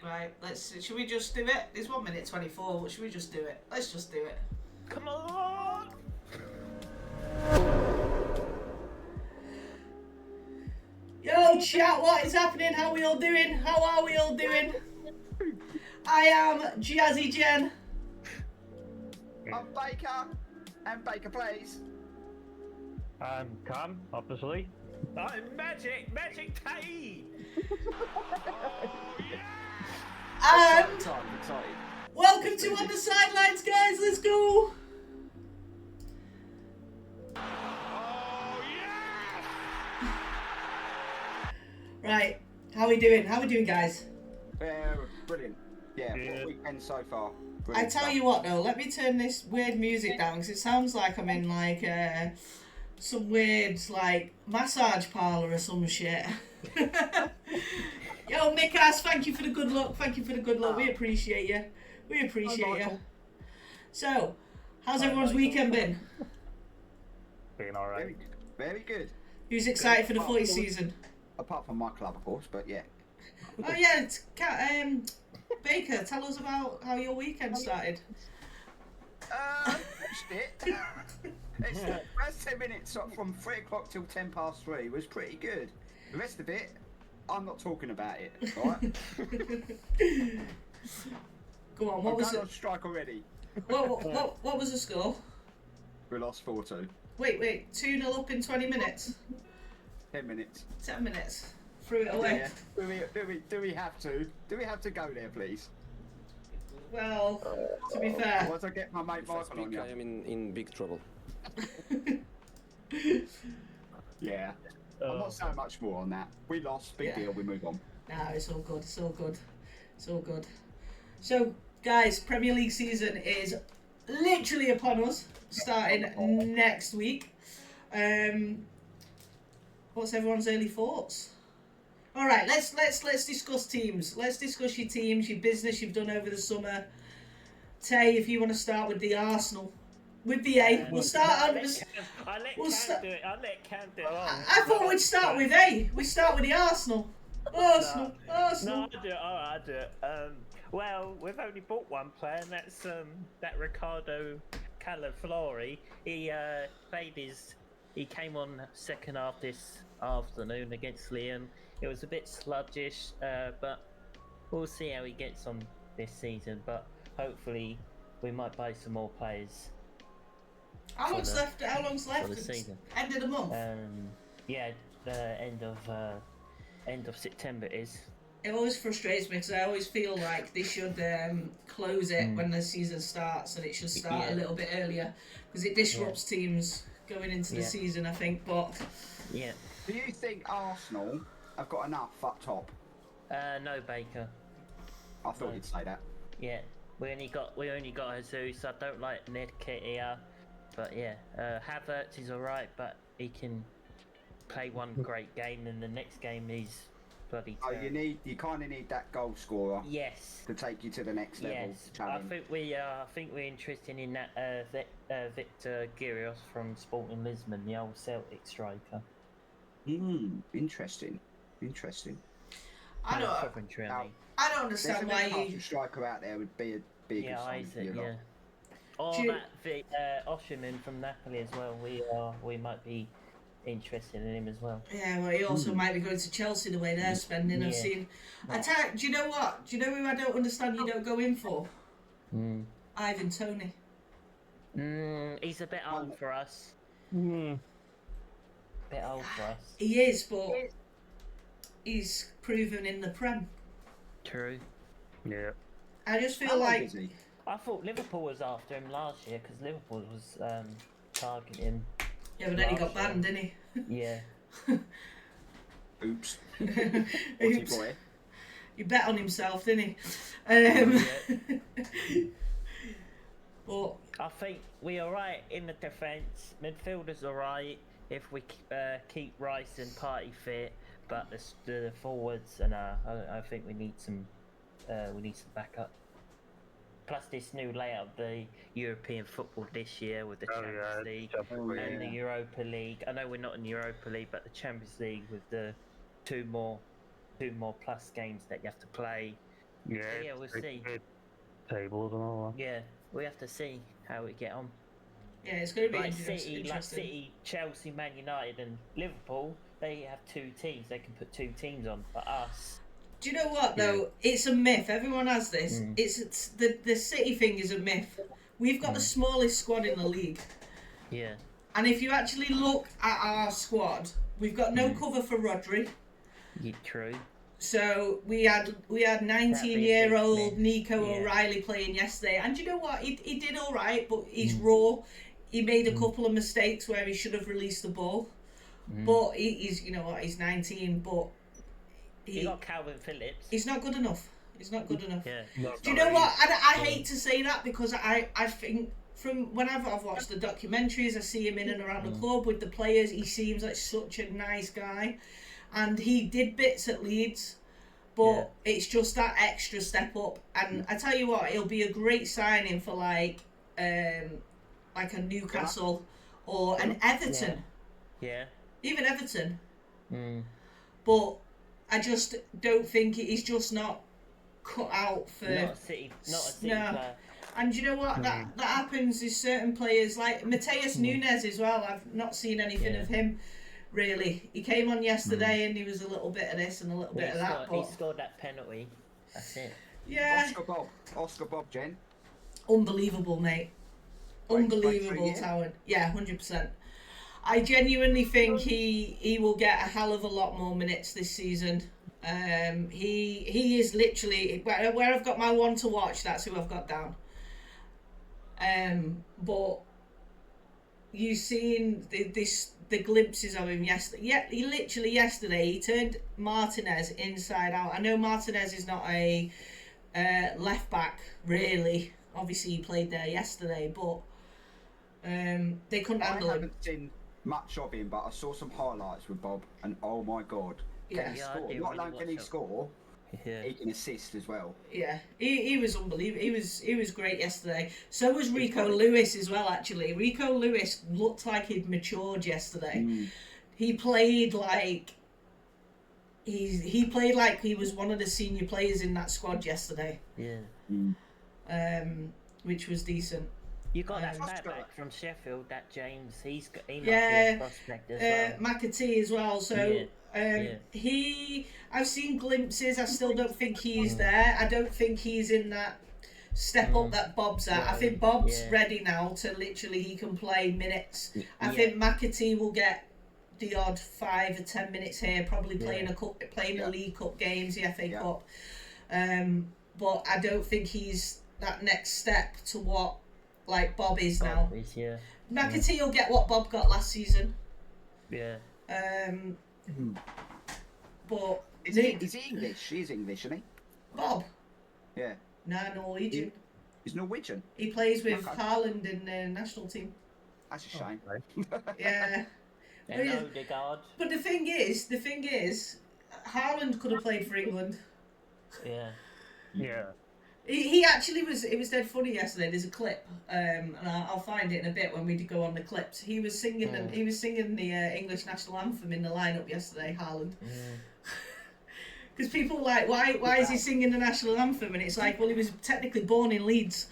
Right, should we just do it? It's 1 minute 24, but should we just do it? Let's just do it. Come on! Yo, chat, what is happening? How are we all doing? How are we all doing? I am Jazzy Jen. I'm Baker, and Baker plays. I'm Cam, obviously. I'm Magic K! And Excited. welcome to On the Sidelines, guys. Let's go. Right, how we doing? How we doing, guys? Brilliant. Yeah, Good. what weekend so far. I Brilliant tell stuff. you what, though, let me turn this weird music down because it sounds like I'm in like some weird like massage parlor or some shit. Yo, Mikas, thank you for the good luck. Thank you for the good luck. We appreciate you. We appreciate you. Michael. So, how's everyone's weekend been? Being Very alright. good. Very good. Who's excited for the footy season? Apart from my club, of course, but yeah. Oh yeah, Baker, tell us about how your weekend started. Watched it. It's the first 10 minutes from 3 o'clock till 10 past 3 was pretty good. The rest of it, I'm not talking about it, alright? Go on, what was I'm it? on strike already. What was the score? We lost 4-2. Wait, 2-0 up in 20 minutes? 10 minutes. 10 minutes. Threw it away. Yeah. Do we have to? Do we have to go there, please? Well, to be fair. Once I get my mate If I Michael on speak, you. I am in big trouble. Yeah. I'm not saying much more on that. We lost, big Yeah. deal, we move on. Nah, it's all good. It's all good. It's all good. So, guys, Premier League season is literally upon us, starting next week. What's everyone's early thoughts? All right, let's discuss teams. Let's discuss your teams, your business you've done over the summer. Tay, if you want to start with the Arsenal, with the A, we'll start I'll on. let Cam do it. I'll let Cam do it. I thought we'd start with A. We start with the Arsenal. Arsenal. No, I'll do it. Alright, I'll do it. Well, we've only bought one player, and that's that Ricardo Calaflori. He he came on second half this afternoon against Lyon. It was a bit sluggish, but we'll see how he gets on this season. But hopefully, we might buy some more players. How long's left? How long's left? the It's season. end of the month. Yeah, the end of September it is. It always frustrates me because I always feel like they should close it when the season starts, and it should start a little bit earlier because it disrupts teams going into the season. I think, but Yeah. Do you think Arsenal have got enough up top? No Baker. I thought you'd say that. Yeah, we only got Jesus. I don't like Nketiah, but yeah, Havertz is alright, but he can play one great game, and the next game he's bloody. Oh, terrible. you kind of need that goal scorer Yes. to take you to the next level. Yes, I Challenge. think we're interested in that Victor Girios from Sporting Lisbon, the old Celtic striker. Interesting. I don't. Coventry, I mean. I don't There's understand a why half you. a striker out there would be a good Yeah, sign for you Isaac, lot. yeah. Or Do you- that Osherman from Napoli as well. We might be interested in him as well. Yeah, well, he also might be going to Chelsea the way they're spending. I've Yeah. seen. Do you know what? Do you know who I don't understand? You don't go in for Ivan Toney. He's a bit old for us. Bit old for us. He is, but he's proven in the Prem. True. Yeah. I just feel How old like is he? I thought Liverpool was after him last year because Liverpool was targeting. yeah, but then he got banned, didn't he? Yeah. Oops. Naughty Oops. boy. He bet on himself, didn't he? But I think we're alright in the defence. Midfielders alright if we keep Rice and Party fit, but the forwards and I think we need some backup. Plus this new layout of the European football this year with the Champions League and the Europa League. I know we're not in the Europa League, but the Champions League with the two more plus games that you have to play. Yeah, Yeah, we'll see. Tables and all that. Yeah, we have to see how we get on. Yeah, it's going to be Like interesting. City, Chelsea, Man United, and Liverpool, they have 2 teams. They can put 2 teams on. But us, Do you know what though? It's a myth. Everyone has this. Mm. It's the City thing is a myth. We've got the smallest squad in the league, yeah, and if you actually look at our squad, we've got no cover for Rodri. true. So we had 19-year-old myth. Nico Yeah. O'Reilly playing yesterday, and you know what? He did all right, but he's raw. He made a couple of mistakes where he should have released the ball, but he's you know what? He's 19, but You got Calvin Phillips. he's not good enough. He's not good enough. Yeah, Do you know what? I hate to say that because I think from when I've watched the documentaries, I see him in and around the club with the players. He seems like such a nice guy, and he did bits at Leeds, but it's just that extra step up. And I tell you what, it'll be a great signing for like a Newcastle or an Everton, yeah. even Everton. Mm. But I just don't think he's just not cut out for. Not a City No. player. And you know what? That happens is certain players like Mateus Nunes as well. I've not seen anything Yeah. of him really. He came on yesterday and he was a little bit of this and a little bit of that. He But scored that penalty. That's it. yeah, Oscar Bob, Jen. unbelievable, mate. Like Unbelievable 3 years? talent. Yeah, 100%. I genuinely think he will get a hell of a lot more minutes this season. He is literally where I've got my one to watch. That's who I've got down. But you've seen the glimpses of him yesterday. Yeah, he literally yesterday he turned Martinez inside out. I know Martinez is not a left back really. Obviously he played there yesterday, but they couldn't I handle him. haven't seen much of him, but I saw some highlights with Bob, and oh my god, Yeah. can he Yeah, I score? do Not really only can he watch it. score, Yeah. he can assist as well. Yeah, he was unbelievable. He was great yesterday. So was Rico Lewis as well. Actually, Rico Lewis looked like he'd matured yesterday. He played like he played like he was one of the senior players in that squad yesterday. Yeah. Which was decent. You got that Oscar. back from Sheffield, that James. He might be Yeah, a prospect as well. McAtee as well. So Yeah. I've seen glimpses. I still don't think he's there. I don't think he's in that step up that Bob's at. I think Bob's ready now to literally he can play minutes. I think McAtee will get the odd 5 or 10 minutes here, probably playing the League Cup games, FA Cup. But I don't think he's that next step to what like Bob is now. Yeah. McAtee will get what Bob got last season. Yeah. Is But he English? He's English, isn't he? Bob, Yeah. nah, Norwegian. He's Norwegian. He plays with Okay. Haaland in the national team. That's a shame. Yeah. And Odegaard. But the thing is, Haaland could have played for England. Yeah. Yeah. He actually was. It was dead funny yesterday. There's a clip, and I'll find it in a bit when we go on the clips. He was singing the English national anthem in the lineup yesterday. Haaland. Because people were like, why is he singing the national anthem? And it's like, well, he was technically born in Leeds.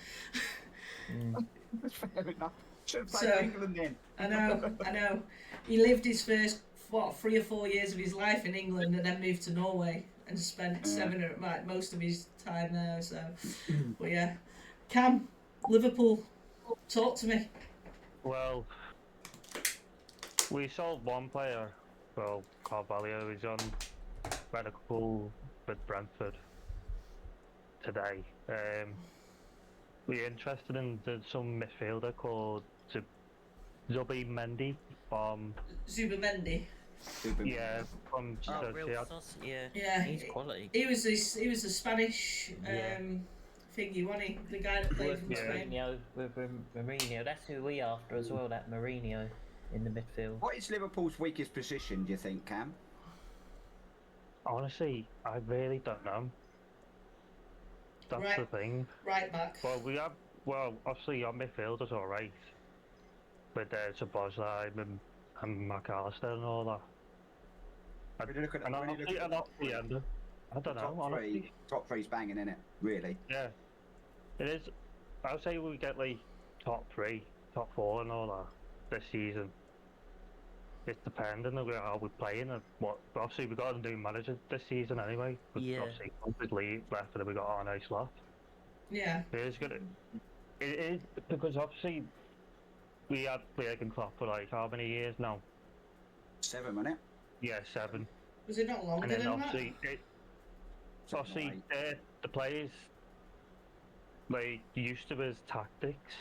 That's fair enough. Should have played So- for England then. I know. He lived his first 3 or 4 years of his life in England, and then moved to Norway and spent most of his time there. So, but yeah, Cam, Liverpool, talk to me. Well, we sold one player. Well, Carvalho is on medical with Brentford today. We're interested in some midfielder called Zubi Mendy from Zubamendi. from Oh, real Sociedad. sauce. Yeah. Yeah, He's quality. He was a Spanish thingy, wasn't he? The guy that played With from Spain. Mourinho. That's who we after as well. That Mourinho in the midfield. What is Liverpool's weakest position, do you think, Cam? Honestly, I really don't know. That's the thing. Right back. Well, obviously our midfielders alright. With Szoboszlai and McAllister and all that. When you look at And when you look at the off the end, I don't know, honestly. Top three's banging, in it? Really? Yeah, it is. I'll say we get like top 3, top 4 and all that this season. It's depending on how we're playing and what. Obviously, we got a new manager this season anyway. Yeah. Obviously, Humphrey's left and then we got Arne Slot. Yeah. It is good. It is because obviously we had Jurgen Klopp for like how many years now? 7, wasn't it? Yeah, 7. Was it not longer And then than that? obviously, the players like used to his tactics.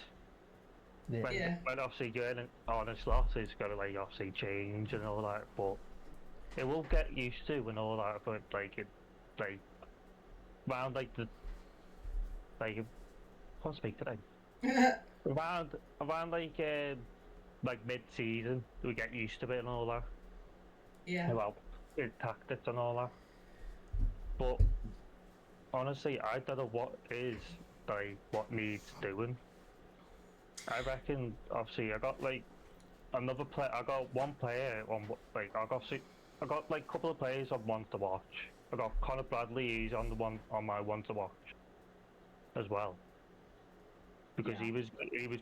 When, Yeah. when obviously Jurgen Arne Slot is gonna like obviously change and all that, but it will get used to and all that. But like it, like around like the like I can't speak today. around like mid-season, we get used to it and all that. Yeah. Well, tactics and all that. But honestly, I don't know what is like what needs doing. I reckon obviously I got like another player. I got one player on like I got like a couple of players on one to watch. I got Conor Bradley. He's on my one to watch as well. Because he was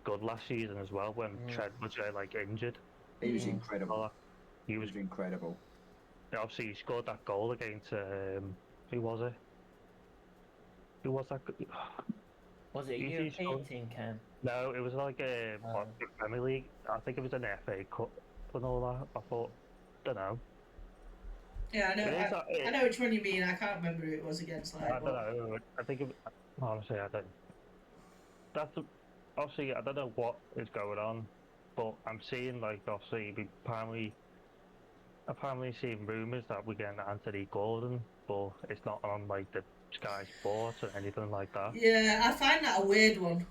good last season as well when Trent was like injured. He was Mm. incredible. He was incredible. obviously he scored that goal against who was it? Who was that? Was it a He's European scored. team, Cam? No, it was like Oh. the Premier League. I think it was an FA Cup and all that. I thought, don't know. Yeah, I know. It is, I know which one you mean. I can't remember who it was against. Like, I don't know. I think honestly, I don't. Obviously I don't know what is going on, but I'm seeing like obviously we apparently seeing rumours that we're getting Anthony Gordon, but it's not on like the Sky Sports or anything like that. Yeah, I find that a weird one.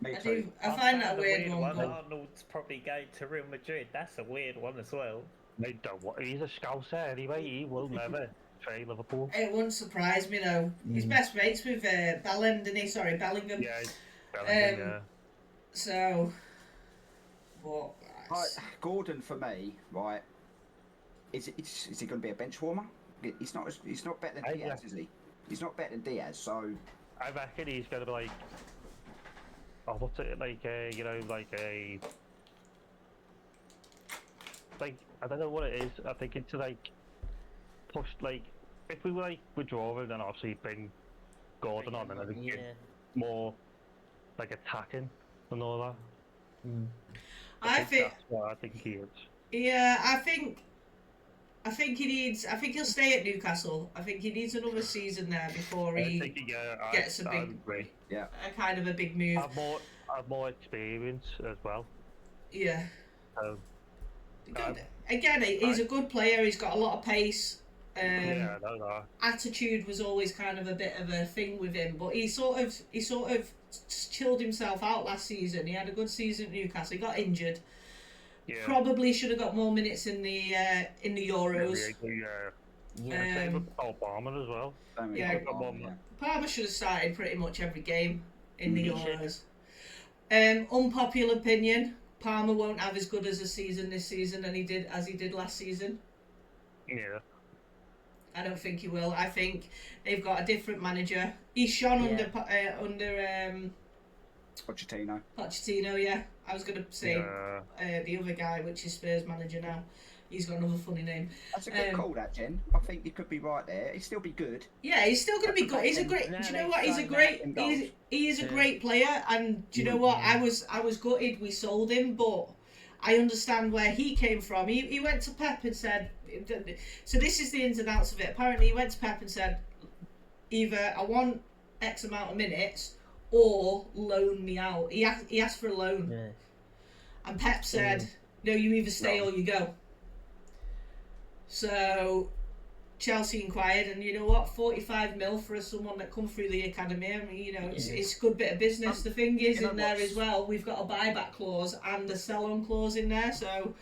Me I too. do. I find that a the weird one. but- Arnold's probably going to Real Madrid. That's a weird one as well. They don't. He's a Scouser anyway. He will never trade Liverpool. It wouldn't surprise me though. He's best mates with Bellingham. Yeah, Bellingham, yeah. So, but Right, Gordon for me, right? Is he going to be a bench warmer? He's not better than Yeah. Diaz, is he? He's not better than Diaz, so I reckon he's gonna be like, oh, what's it like? Like I don't know what it is. I think it's like push like if we were like withdrawing, then obviously bring Gordon on and I think Yeah. it's more like attacking and all that. I think that's what I think he is. yeah, I think he'll stay at Newcastle. I think he needs another season there before I he think gets a I big- agree. a kind of a big move. Have more experience as well. Yeah. So, Good. Again, he's a good player. He's got a lot of pace. yeah, I know that. Attitude was always kind of a bit of a thing with him, but he sort of chilled himself out last season. He had a good season at Newcastle. He got injured. Yeah. Probably should have got more minutes in the Euros. Yeah, same with Obama as well. Yeah. Palmer should have started pretty much every game in the Euros. Unpopular opinion: Palmer won't have as good as a season this season as he did last season. Yeah. I don't think he will. I think they've got a different manager. He's shone under Pochettino. Yeah, I was gonna say the other guy, which is Spurs manager now. He's got another funny name. That's a good call, that Jen. I think you could be right there. He'd still be good. Yeah, he's still going to be good. He's a great. No, Do you know they what? He's a signed great. that He is a great player, and do you know what? I was gutted we sold him, but I understand where he came from. He went to Pep and said. So this is the ins and outs of it. Apparently, he went to Pep and said, either I want X amount of minutes or loan me out. He asked for a loan, Yeah. and Pep said, no, you either stay or you go. So Chelsea inquired, and you know what, 45 mil for someone that come through the academy. I mean, you know, it's a good bit of business. The thing is, you know in there what's- as well, we've got a buyback clause and a sell-on clause in there. So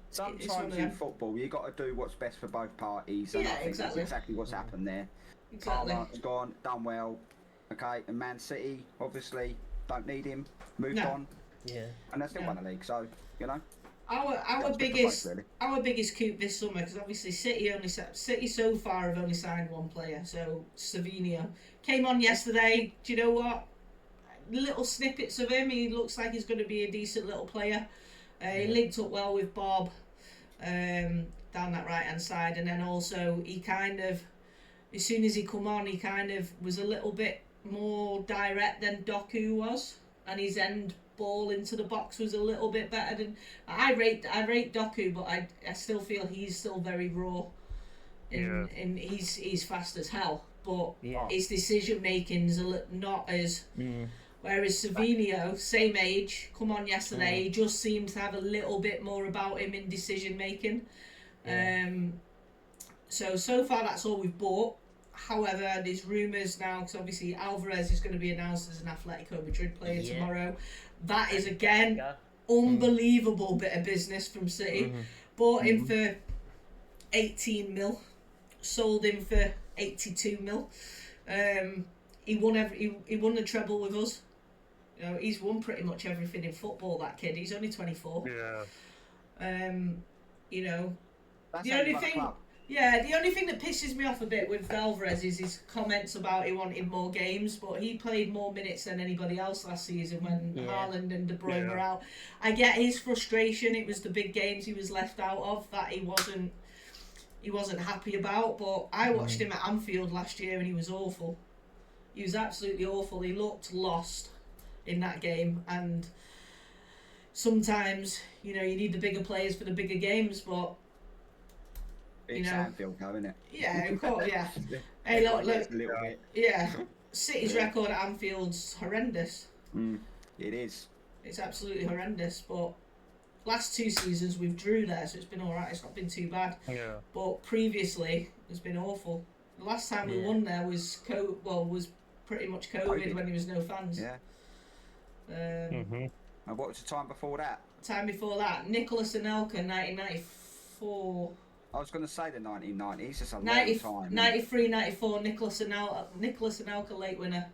it's one Sometimes of in them. football, you got to do what's best for both parties, and Yeah, I think exactly. that's exactly what's happened there. Exactly. Palmer's gone, done well. Okay, and Man City obviously don't need him, moved No. on, Yeah. and they still No. won the league. So you know, Our That's what the biggest point, really. our biggest coup this summer, because obviously City so far have only signed one player, so Savinio came on yesterday. Do you know what? Little snippets of him. He looks like he's going to be a decent little player. He linked up well with Bob down that right hand side, and then also he kind of, as soon as he come on, he kind of was a little bit more direct than Doku was, and his end ball into the box was a little bit better than I rate Doku, but I still feel he's still very raw. In he's fast as hell, but Yeah. his decision making's not as. Whereas Savinio, same age, come on yesterday, he just seemed to have a little bit more about him in decision making. So far that's all we've bought. However, there's rumours now, because obviously Alvarez is going to be announced as an Atletico Madrid player tomorrow. That is again unbelievable bit of business from City. Bought him for 18 mil, sold him for 82 mil. He won the treble with us. You know, he's won pretty much everything in football. That kid. He's only 24. Yeah. You know, That's the how you only run a thing. club. Yeah, the only thing that pisses me off a bit with Alvarez is his comments about he wanted more games, but he played more minutes than anybody else last season when Haaland and De Bruyne were out. I get his frustration. It was the big games he was left out of that he wasn't happy about. But I watched him at Anfield last year and he was awful. He was absolutely awful. He looked lost in that game, and sometimes you need the bigger players for the bigger games, but. It's Anfield, though, isn't it? Yeah, of course, yeah. Hey, look, A little bit. yeah. City's record at Anfield's horrendous. It is. It's absolutely horrendous, but last 2 seasons we've drew there, so it's been alright, it's not been too bad. Yeah. But previously, it's been awful. The last time we won there was pretty much COVID when there was no fans. Yeah. Um, And what was the time before that? Time before that, Nicholas Anelka, 1994. I was going to say the 1990s. It's a long 90, time. 93, 94, Nicholas Anelka late winner.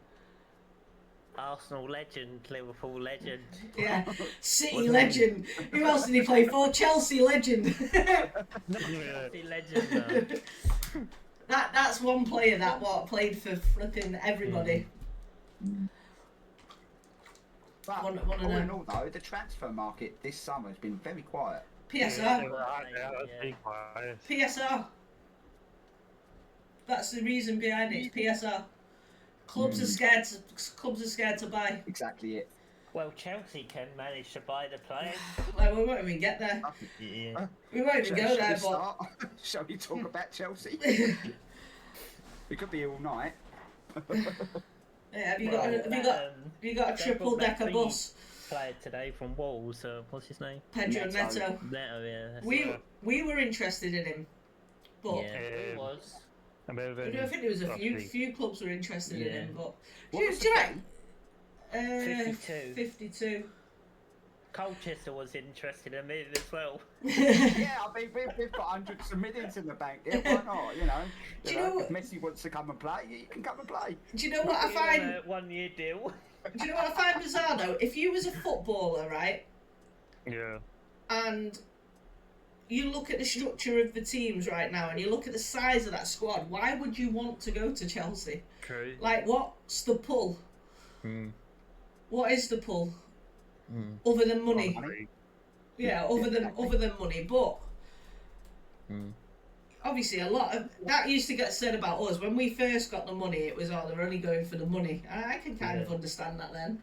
Arsenal legend, Liverpool legend. Yeah, City legend. Who else did he play for? Chelsea legend. Chelsea legend. That's one player that played for flipping everybody. But One of all in them. all, though, the transfer market this summer has been very quiet. PSR. Big bias. PSR. That's the reason behind it. It's PSR. Clubs are scared to buy. Exactly it. Well, Chelsea can manage to buy the players. Like, we won't even get there. Yeah. We won't even go there, but start? Shall we talk about Chelsea? We could be here all night. yeah, have you got a triple decker bus? Player today from Wolves. What's his name? Pedro Neto. Neto. Neto. Yeah. That's We were interested in him, but yeah, it was. I think there was a few clubs were interested in him, but What was do you the reckon? 52. 52. Colchester was interested in me as well. Yeah, I mean, we've got hundreds of millions in the bank. Yeah, why not? Do you know if Messi wants to come and play, you can come and play. Do you know what I find? 1 year deal. Do you know what I find bizarre though? If you was a footballer, right, Yeah. and you look at the structure of the teams right now, and you look at the size of that squad, why would you want to go to Chelsea? True. Like, what's the pull? What is the pull? Other than money? Yeah, other than money, but obviously a lot of that used to get said about us when we first got the money. It was they're only going for the money. I can kind of understand that then.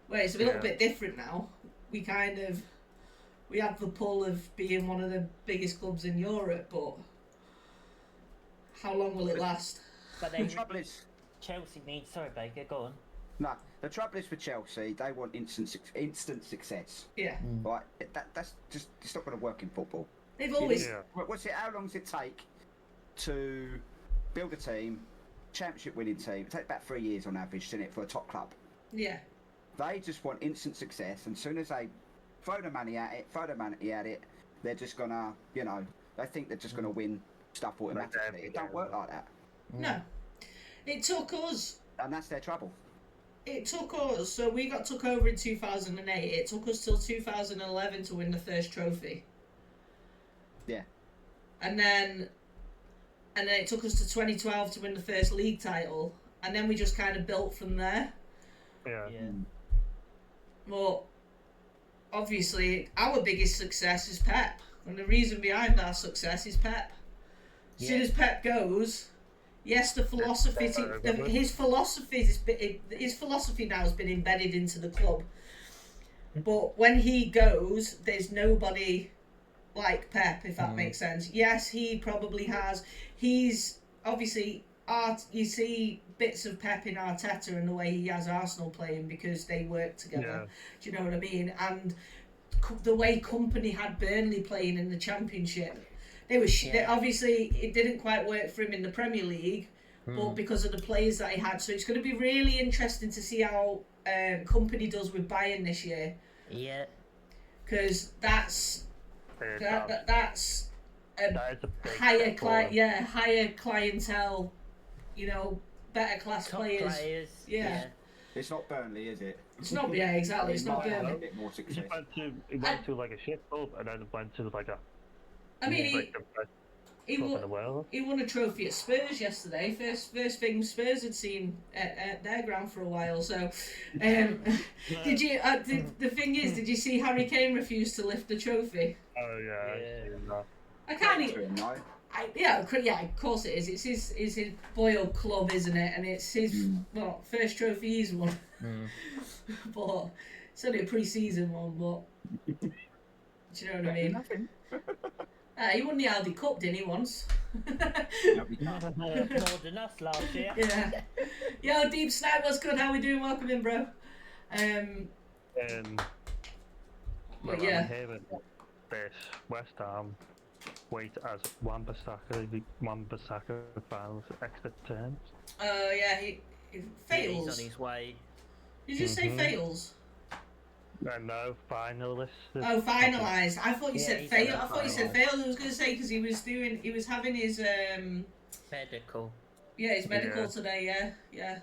Where it's a little bit different now. We have the pull of being one of the biggest clubs in Europe, but how long will it last? But The then trouble is, Chelsea needs. Sorry, Baker. Go on. no. The trouble is for Chelsea, they want instant success. Yeah, Right? That's just it's not going to work in football. they've always. Yeah. What's it? How long does it take to build a team, championship winning team? It takes about 3 years on average, doesn't it, for a top club? Yeah, They just want instant success, and as soon as they throw the money at it, they're just gonna, they think they're just gonna win stuff automatically. It don't work like that, no. It took us. and that's their trouble. it took us. So we got took over in 2008. It took us till 2011 to win the first trophy. Yeah. And then it took us to 2012 to win the first league title, and then we just kind of built from there. Yeah. Yeah. But obviously, our biggest success is Pep, and the reason behind our success is Pep. As soon Yeah. as Pep goes, yes, the philosophy, his philosophy now has been embedded into the club. But when he goes, there's nobody like Pep, if that makes sense. Yes, he probably has. He's obviously you see bits of Pep in Arteta and the way he has Arsenal playing because they work together. Do you know what I mean? And the way Company had Burnley playing in the Championship, they were obviously it didn't quite work for him in the Premier League, but because of the players that he had. So it's going to be really interesting to see how Company does with Bayern this year, Yeah. because that's that's a That is a big higher step forward. higher clientele, you know, better class Top players. Yeah. It's not Burnley, is it? It's not, yeah, exactly. It's He not might have a Burnley. bit more He success. went to like a shit club and then went to like a I mean, like the best he club in the won, world. he won a trophy at Spurs yesterday. First thing Spurs had seen at their ground for a while. So, did you? The thing is, did you see Harry Kane refuse to lift the trophy? Oh yeah. I've Yeah. seen that. I can't. To him, no? Yeah, of course it is. It's his boy club, isn't it? And it's his first trophy he's won. But it's only a pre-season one. But do you know what I mean? Nothing. He won the Aldi Cup, didn't he, once? No, we can't. More than us last year. Yeah. Yo, Deep Snipe, what's good? How we doing? Welcome in, bro. Well, yeah. I'm hearing this West Ham wait as Wan-Bissaka files extra terms. Yeah, he He's fails. on his way. Did you say fails? No, finalists. Oh, finalised. I thought you Yeah, said he's fail. on I thought you said finalised. fails. I was going to say because he was having his Medical. his medical Yeah. today. Yeah.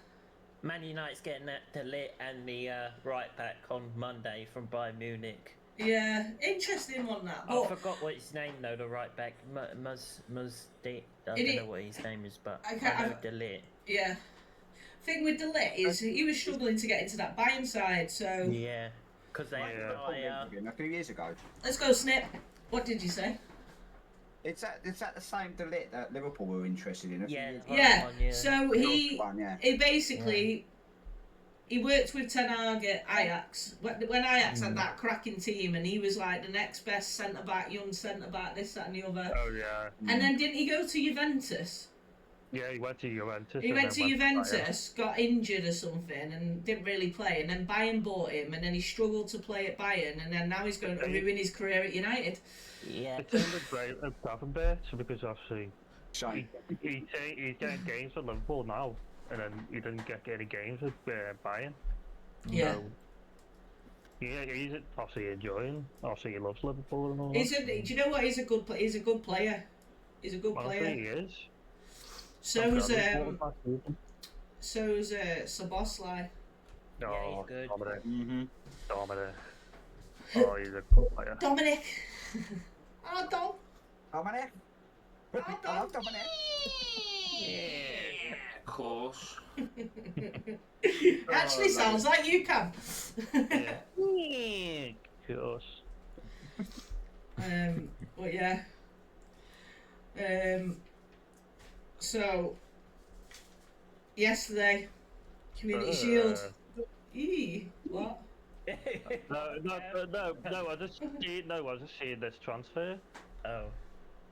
Man United's getting that De Ligt and the right back on Monday from Bayern Munich. Yeah, interesting one that. I But forgot what his name though. The right back, I don't know what his name is, but I I can't- know De Ligt. yeah, thing with Delit is he was struggling to get into that Bayern side. So Yeah, because they had Yeah. Dyer. A few years ago. let's go, Snip. What did you say? It's that the same Delit that Liverpool were interested in. A few Yeah. years ago. Yeah. One, yeah. So The he North one, yeah. he basically he worked with Ten Hag at Ajax when Ajax had that cracking team, and he was like the next best centre back, young centre back, this, that, and the other. Oh yeah. And then didn't he go to Juventus? Yeah, he went to Juventus. He and went then to Bayern. Juventus, got injured or something, and didn't really play. And then Bayern bought him, and then he struggled to play at Bayern, and then now he's going to ruin his career at United. Yeah. It sounded great at Gravenberch because obviously Shame. he's getting games for Liverpool now, and then he didn't get any games with Bayern. Yeah. So, yeah, he's obviously enjoying. Obviously, he loves Liverpool and all Do that. you know what? He's a good player. He's a good player. He's a good Honestly, player. he is. So's Oh, Szoboszlai. Yeah, he's good. Dominic. Mm-hmm. Dominic. Oh, he's a good player. Dominic. Oh, Dom. Dominic. Oh, I Dom. love Dominic. Of course. Actually, sounds like you, Cam. Yeah, of course. But yeah. So yesterday, Community Shield. What? No. I just seen this transfer. Oh.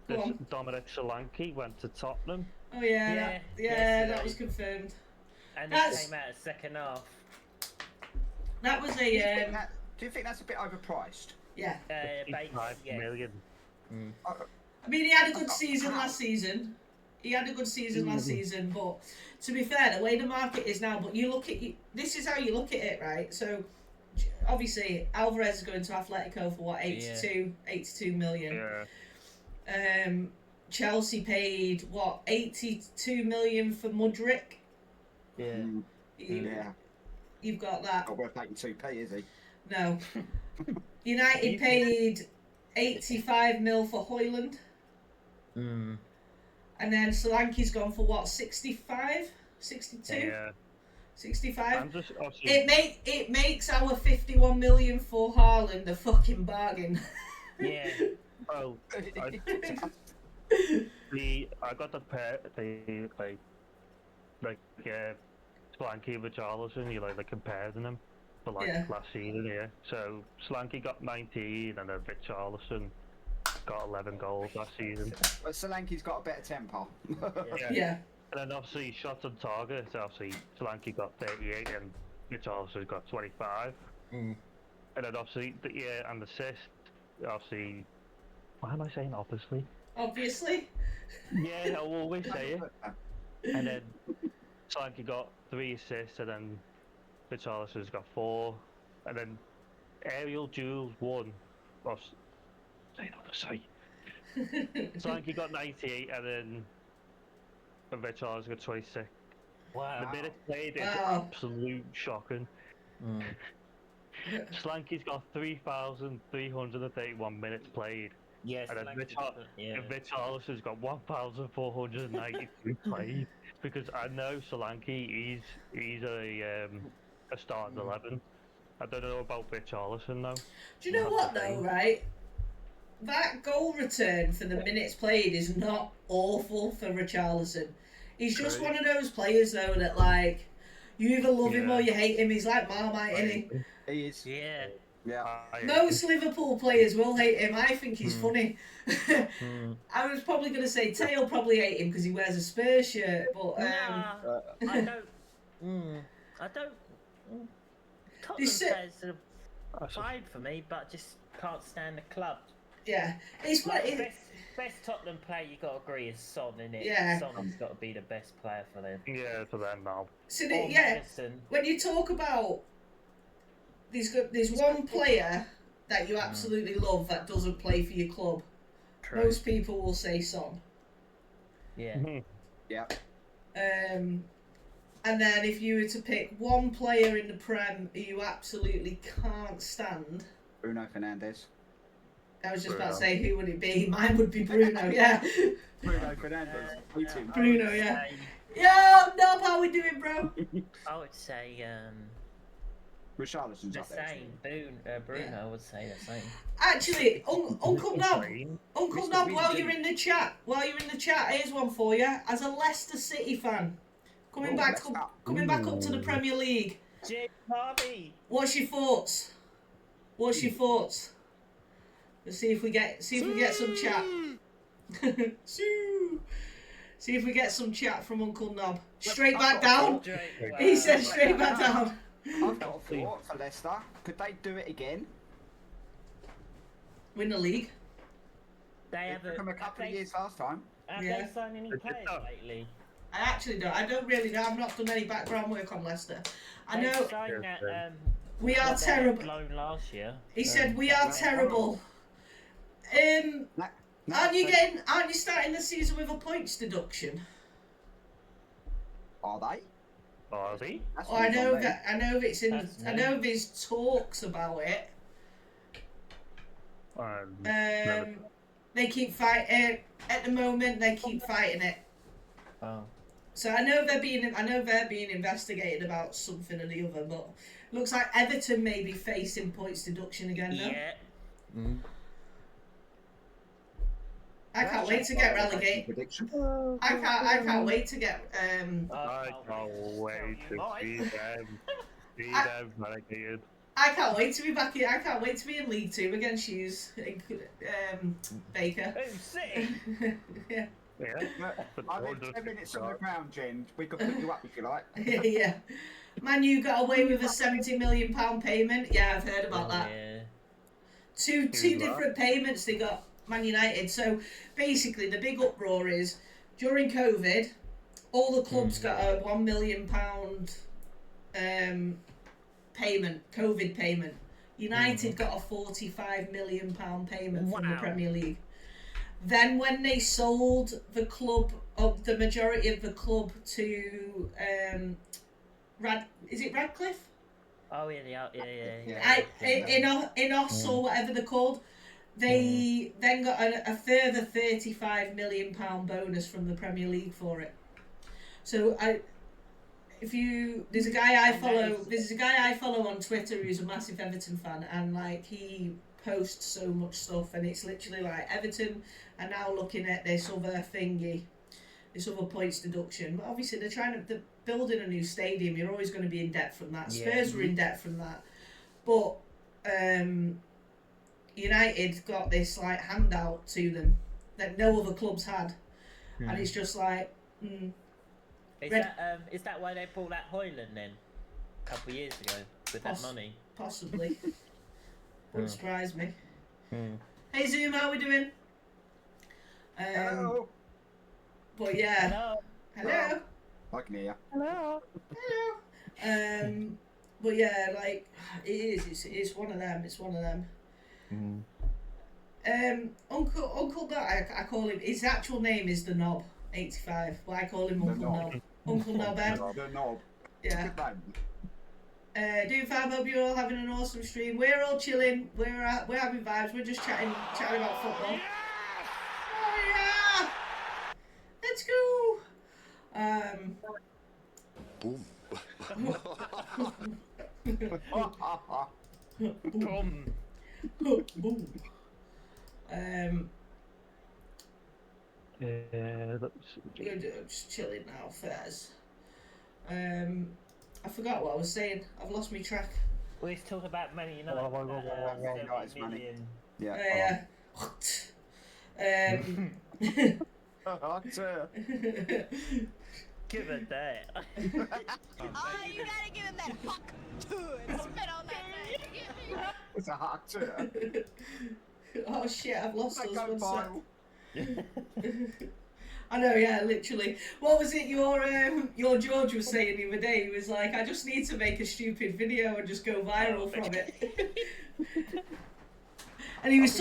Go This on. Dominic Solanke went to Tottenham. Oh yeah, Yeah, that yesterday. was confirmed. And That's- it came out second half. That was Do you a think do you think that's a bit overpriced? yeah. Bates, 5 yeah. million. I mean, he had a good season last season. He had a good season last season, but to be fair, the way the market is now, but you look at this is how you look at it, right? So obviously Alvarez is going to Atletico for what 82 million. Yeah. Chelsea paid what 82 million for Mudryk. Yeah. Mm, He- yeah. You've got that. Not worth taking 2p, is he? No. United paid 85 mil for Hoyland. Mm. And then Solanke's gone for what, 65? 62? Yeah. 65? I'm just obviously. It makes our 51 million for Haaland a fucking bargain. Yeah. Well, I got the pair, Slanky and Richarlison. You like comparing them for like Yeah. last season, yeah. So Slanky got 19, and then Richarlison got 11 goals last season. But Solanke's got a better temper. Yeah. And then obviously shots on target. So obviously Solanke got 38, and Richarlison got 25. Mm. And then obviously and assist. Obviously, why am I saying obviously? Obviously. Yeah, I'll always say it. And then Solanke got 3 assists, and then Richarlison's got 4, and then Aerial Duels 1. Sorry. Solanke got 98, and then Richarlison got 26. Wow. The minutes played is Wow. absolute shocking. Mm. Slanky's got 3,331 minutes played, Yes. and then yeah. Richarlison's got 1,492 played. Because I know Solanke, he's a starting 11. I don't know about Richarlison though. Do you know what though, right? That goal return for the minutes played is not awful for Richarlison. He's just Right. one of those players though that like you either love him Yeah. or you hate him. He's like Marmite, isn't he? He is. Yeah. Yeah. Most Liverpool players will hate him. I think he's funny. Mm. I was probably going to say Taylor probably hate him because he wears a Spurs shirt, but Nah, I don't. I don't. Tottenham sit- players are fine for me, but just can't stand the club. yeah, it's Like, what best Tottenham player you got to agree is Son, innit? Yeah. Son's got to be the best player for them. Yeah, for them now. so Or yeah. Maddison. When you talk about there's one player that you absolutely love that doesn't play for your club. Most people will say Son. Yeah. Yeah. And then if you were to pick one player in the Prem who you absolutely can't stand, Bruno Fernandes. I was just about to Bruno. say who would it be? Mine would be Bruno. Yeah. Bruno Fernandes. Me too. Bruno, yeah. Say, Yo, Nob, how we doing, bro? I would say Richarlison's the up there. same. Bruno, Yeah. I would say the same. Actually, Uncle Nob, Uncle Mr. Nob, Wheatley. while you're in the chat, here's one for you. As a Leicester City fan, coming Oh, back Leicester. up to the Premier League, Jim Harvey. what's your thoughts? Let's see if we get some chat. See if we get some chat from Uncle Nob. Straight back down. He said straight back down. I've got a thought for Leicester. Could they do it again? Win the league. They It have took them a couple of years last time. Have Yeah. they signed any It's players tough. lately? I actually don't. I don't really know. I've not done any background work on Leicester. I They know signed that, we are got that terrible. loan last year. He said we are terrible. Aren't you starting the season with a points deduction? Are they? Aussie? That's Oh, I news on know me. that. I know it's in. That's I new. know there's talks about it. They keep fighting at the moment. They keep fighting it. Oh. So I know they're being investigated about something or the other. But looks like Everton may be facing points deduction again. No? Yeah. I can't wait to get relegated. Prediction. I can't wait to get I can't wait to see them. See I- them relegated. I can't wait to be back in. I can't wait to be in League Two against Hughes, Baker. Oh, City. yeah, Yeah. But I'm all in just 10 minutes on the start. ground, Jen. We could put you up if you like. yeah. Man, you got away with a £70 million payment. Yeah, I've heard about that. Yeah. Two Who's that? different payments they got. Man United. So basically, the big uproar is during COVID, all the clubs got a £1 million payment, COVID payment. United got a £45 million payment from the Wow. Premier League. Then when they sold the club, the majority of the club to is it Radcliffe? Oh yeah, In Os or whatever they're called, they then got a further £35 million bonus from the Premier League for it. So there's a guy I follow on Twitter who's a massive Everton fan, and like he posts so much stuff, and it's literally like Everton are now looking at this other points deduction. But obviously they're building a new stadium. You're always going to be in debt from that. Spurs were in debt from that, but United got this like handout to them that no other clubs had, and it's just like. Is that why they bought that Hoyland then? A couple of years ago with that money? Possibly. Wouldn't surprise me. Hey Zoom, how we doing? Hello. But yeah. Hello. I can hear you. Hello. But yeah, like it's one of them. It's one of them. Uncle Doc, I call him. His actual name is the Knob 85, but I call him Uncle Knob. Uncle Knob. The Knob. Yeah. Good name. Doing fine. Hope you're all having an awesome stream. We're all chilling. We're having vibes. We're just chatting about football. Oh yeah! Let's go. Boom. Boom. Boom. You're just chilling now, Fairs. I forgot what I was saying. I've lost my track. We was talking about Man United. United's money. Million. Yeah. Give it that. Oh, you gotta give him that fuck and spit on that thing. It's a hot too. Oh shit! I've lost us. Go One sec. I know, yeah, literally. What was it your George was saying the other day? He was like, I just need to make a stupid video and just go viral from it. And he was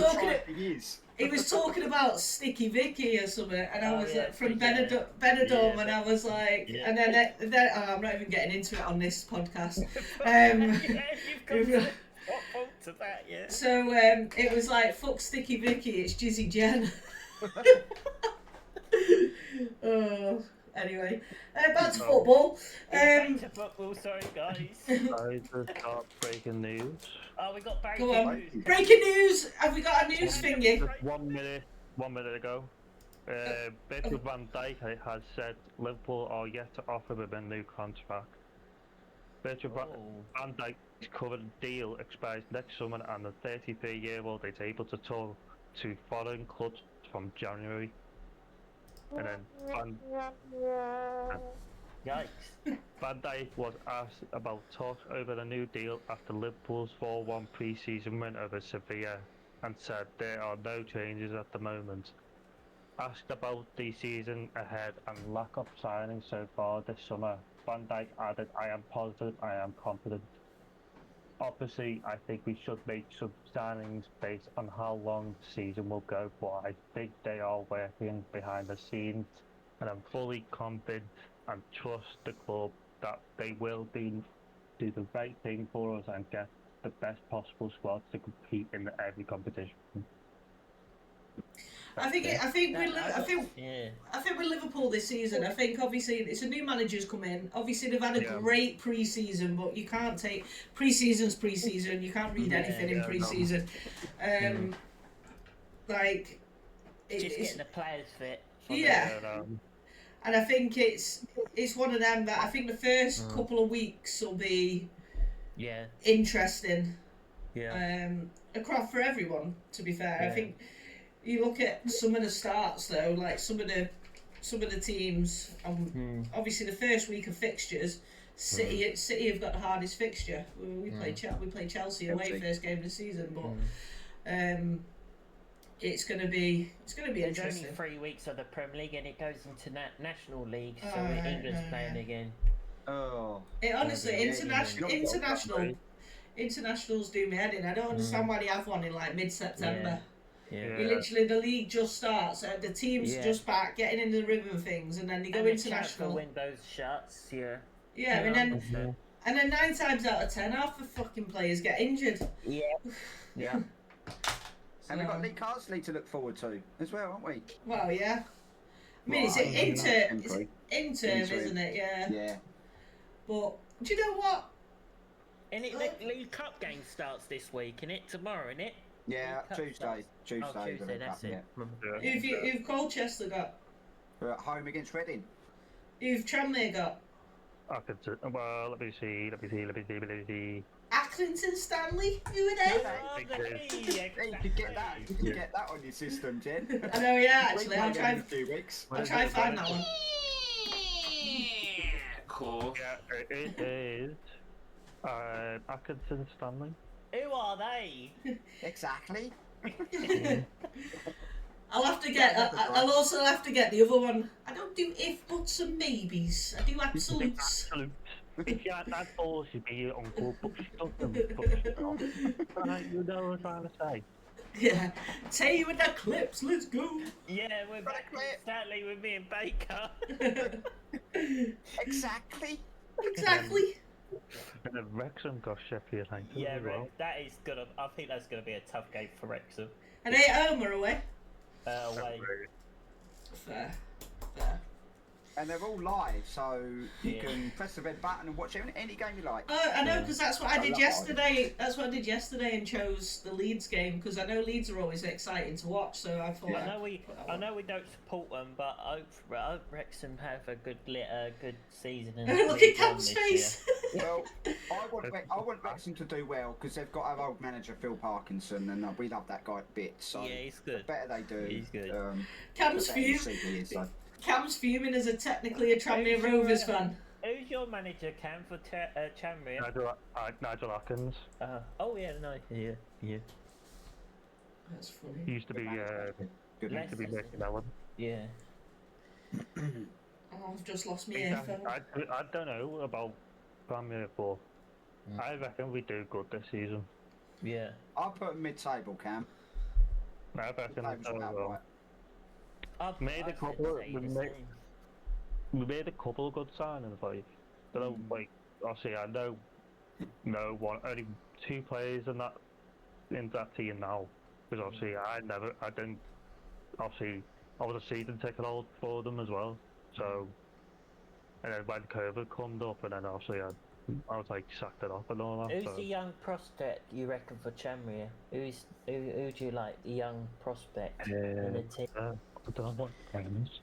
talking about Sticky Vicky or something, and I was from Benidorm, and I was like, and then I'm not even getting into it on this podcast. What fault to that, yeah? So it was like, fuck Sticky Vicky, it's Jizzy Jen. Oh, anyway, back to football. Back to football, sorry guys. I just got breaking news. Oh, we got breaking Go on. news. Breaking news! Have we got a news thingy? Just 1 minute ago. Virgil van Dijk has said Liverpool are yet to offer him a new contract. Virgil van Dijk's current deal expires next summer, and the 33-year-old is able to tour to foreign clubs from January. And then Van Dijk was asked about talks over the new deal after Liverpool's 4-1 pre-season win over Sevilla, and said there are no changes at the moment. Asked about the season ahead and lack of signings so far this summer, Van Dijk added, I am positive, I am confident. Obviously, I think we should make some signings based on how long the season will go, but I think they are working behind the scenes, and I'm fully confident and trust the club that they will do the right thing for us and get the best possible squad to compete in every competition. I think with Liverpool this season, I think obviously it's a new manager's come in. Obviously they've had a great pre-season, but you can't take pre-season's pre-season. You can't read anything in pre-season. Like just getting the players fit. And I think it's one of them that I think the first couple of weeks will be interesting. Across for everyone. To be fair, I think. You look at some of the starts though, like some of the teams. Obviously, the first week of fixtures, City have got the hardest fixture. We played Chelsea away first game of the season, but it's gonna be interesting. There's only 3 weeks of the Premier League, and it goes into National League, so England's playing again. Oh. It honestly, internationals do me head in. I don't understand why they have one in like mid-September. Literally, the league just starts. The team's just back, getting into the rhythm of things, and then they go international. The windows shuts. And then And then 9 times out of 10, half the fucking players get injured. Yeah. Yeah. And we've got So- Lee Carsley to look forward to as well, haven't we? Well, yeah. I mean, Well, it's interim, temporary. interim, isn't it? Yeah. Yeah. But do you know what? And the League Cup game starts this week, innit? Tomorrow, innit? Yeah, League Cup Tuesday. starts- Tuesday. Oh, the Tuesday, League that's Cup, it. Yeah. Who've Colchester got? We're at home against Reading. Who've Tranmere got? Well, let me see. Accrington Stanley? Who are they? Oh, the key, Hey, you could get that. You could get that on your system, Jen. I know, yeah, We actually. play I'll them try, in a few weeks. I'll try and find that one. Cool. Yeah, it is. Atkinson Stanley. Who are they? Exactly. I'll have to get. I'll also have to get the other one. I don't do if, buts, and maybes. I do absolutes. Absolute. If you had that ball, she'd be your uncle, but she doesn't. But she don't. Right, you know what I'm trying to say. Yeah. Tay with the clips. Let's go. Yeah, we're back clip. Stanley with me and Baker. Exactly. Exactly. And then Wrexham got Sheffield United Yeah, as well. that is gonna. I think that's gonna be a tough game for Wrexham. Are they at home or away? Away. Fair. Fair. And they're all live, so you Yeah. can press the red button and watch any game you like. I know, because that's what I did love yesterday. That's what I did yesterday and chose the Leeds game because I know Leeds are always exciting to watch. So I thought. Yeah. I know we don't support them, but I hope Wrexham have a good season. In Look League at One Cam's this face. Well, I want Wrexham to do well because they've got our old manager Phil Parkinson, and we love that guy a bit. So Yeah, he's good. the better they do, He's good. Cam's the better the fuming. season is, so. Cam's fuming as a technically a Tranmere Who's your, Rovers fan. Who's your manager, Cam, for Tranmere? Nigel Atkins. Oh yeah, no, yeah. That's funny. He used to be Good man. Mickey Mellon. Yeah. Oh, I've just lost my I earphone. don't know about Premier, but I reckon we do good this season. Yeah. I'll put mid-table, Cam. I reckon Table's we about will. right. Made a couple. We made a couple of good signings, like, you know, like obviously I know only 2 players in that team now, because obviously I was a season ticket holder for them as well, so, and then when COVID come up, and then obviously I was like sacked it off and all that. Who's So. the young prospect you reckon for Tranmere? Who do you like, the young prospect in the team? I don't know what names.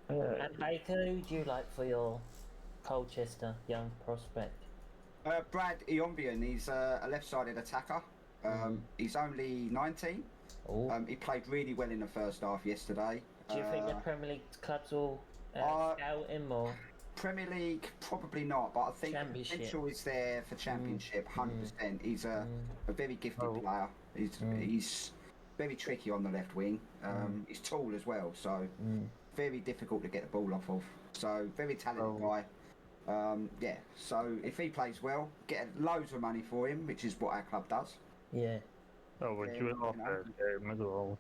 And Baker, who do you like for your Colchester young prospect? Brad Iombian, he's a left-sided attacker. He's only 19. Oh. He played really well in the first half yesterday. Do you think the Premier League clubs will scout him or? Premier League, probably not, but I think the Championship. potential is there for Championship, 100%. He's a very gifted player. He's very tricky on the left wing. He's tall as well, so very difficult to get the ball off of. So, very talented guy. Yeah, so if he plays well, get loads of money for him, which is what our club does. Yeah. Oh, we're Yeah, doing you off know. the game as well.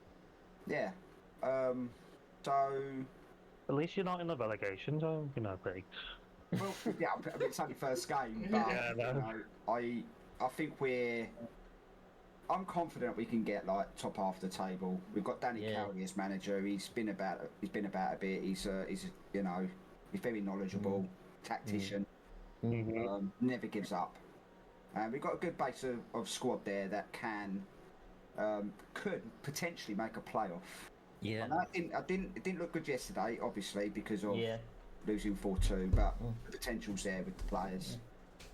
Yeah. So, At least you're not in the relegation zone, you know, breaks. well, yeah, I mean, it's only first game, but Yeah, no. you know, I think I'm confident we can get like top half of the table. We've got Danny Yeah. Cowley as manager. He's been about a bit. He's you know, he's very knowledgeable, tactician. Never gives up. And we've got a good base of squad there that could potentially make a playoff. Yeah. And it didn't look good yesterday, obviously, because of Yeah. losing 4-2. But the potential's there with the players.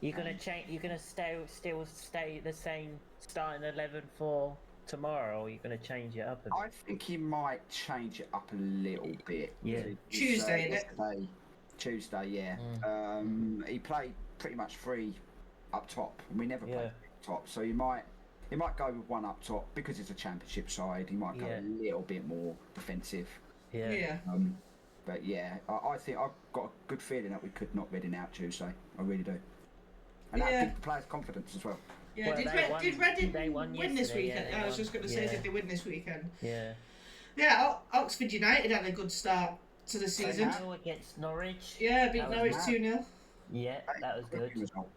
You're gonna change. You're gonna still stay the same starting 11 for tomorrow. Or you're gonna change it up a bit. I think he might change it up a little bit. Yeah. Tuesday, innit? Yesterday, Tuesday, yeah. He played pretty much 3 up top, and we never Yeah. played up top. So he might go with 1 up top because it's a championship side. He might go Yeah. a little bit more defensive. Yeah. Yeah. But yeah, I think I've got a good feeling that we could knock Reading out Tuesday. I really do. And that Yeah. gives the players confidence as well. Yeah. Well, did they Reading won win this yesterday, yeah, weekend? they I was won. just going to say, Yeah. did they win this weekend? Yeah. Yeah, Oxford United had a good start to the season. 2-0 against Norwich. Yeah, beat That was Norwich mad. 2-0. Yeah, that was good. Result.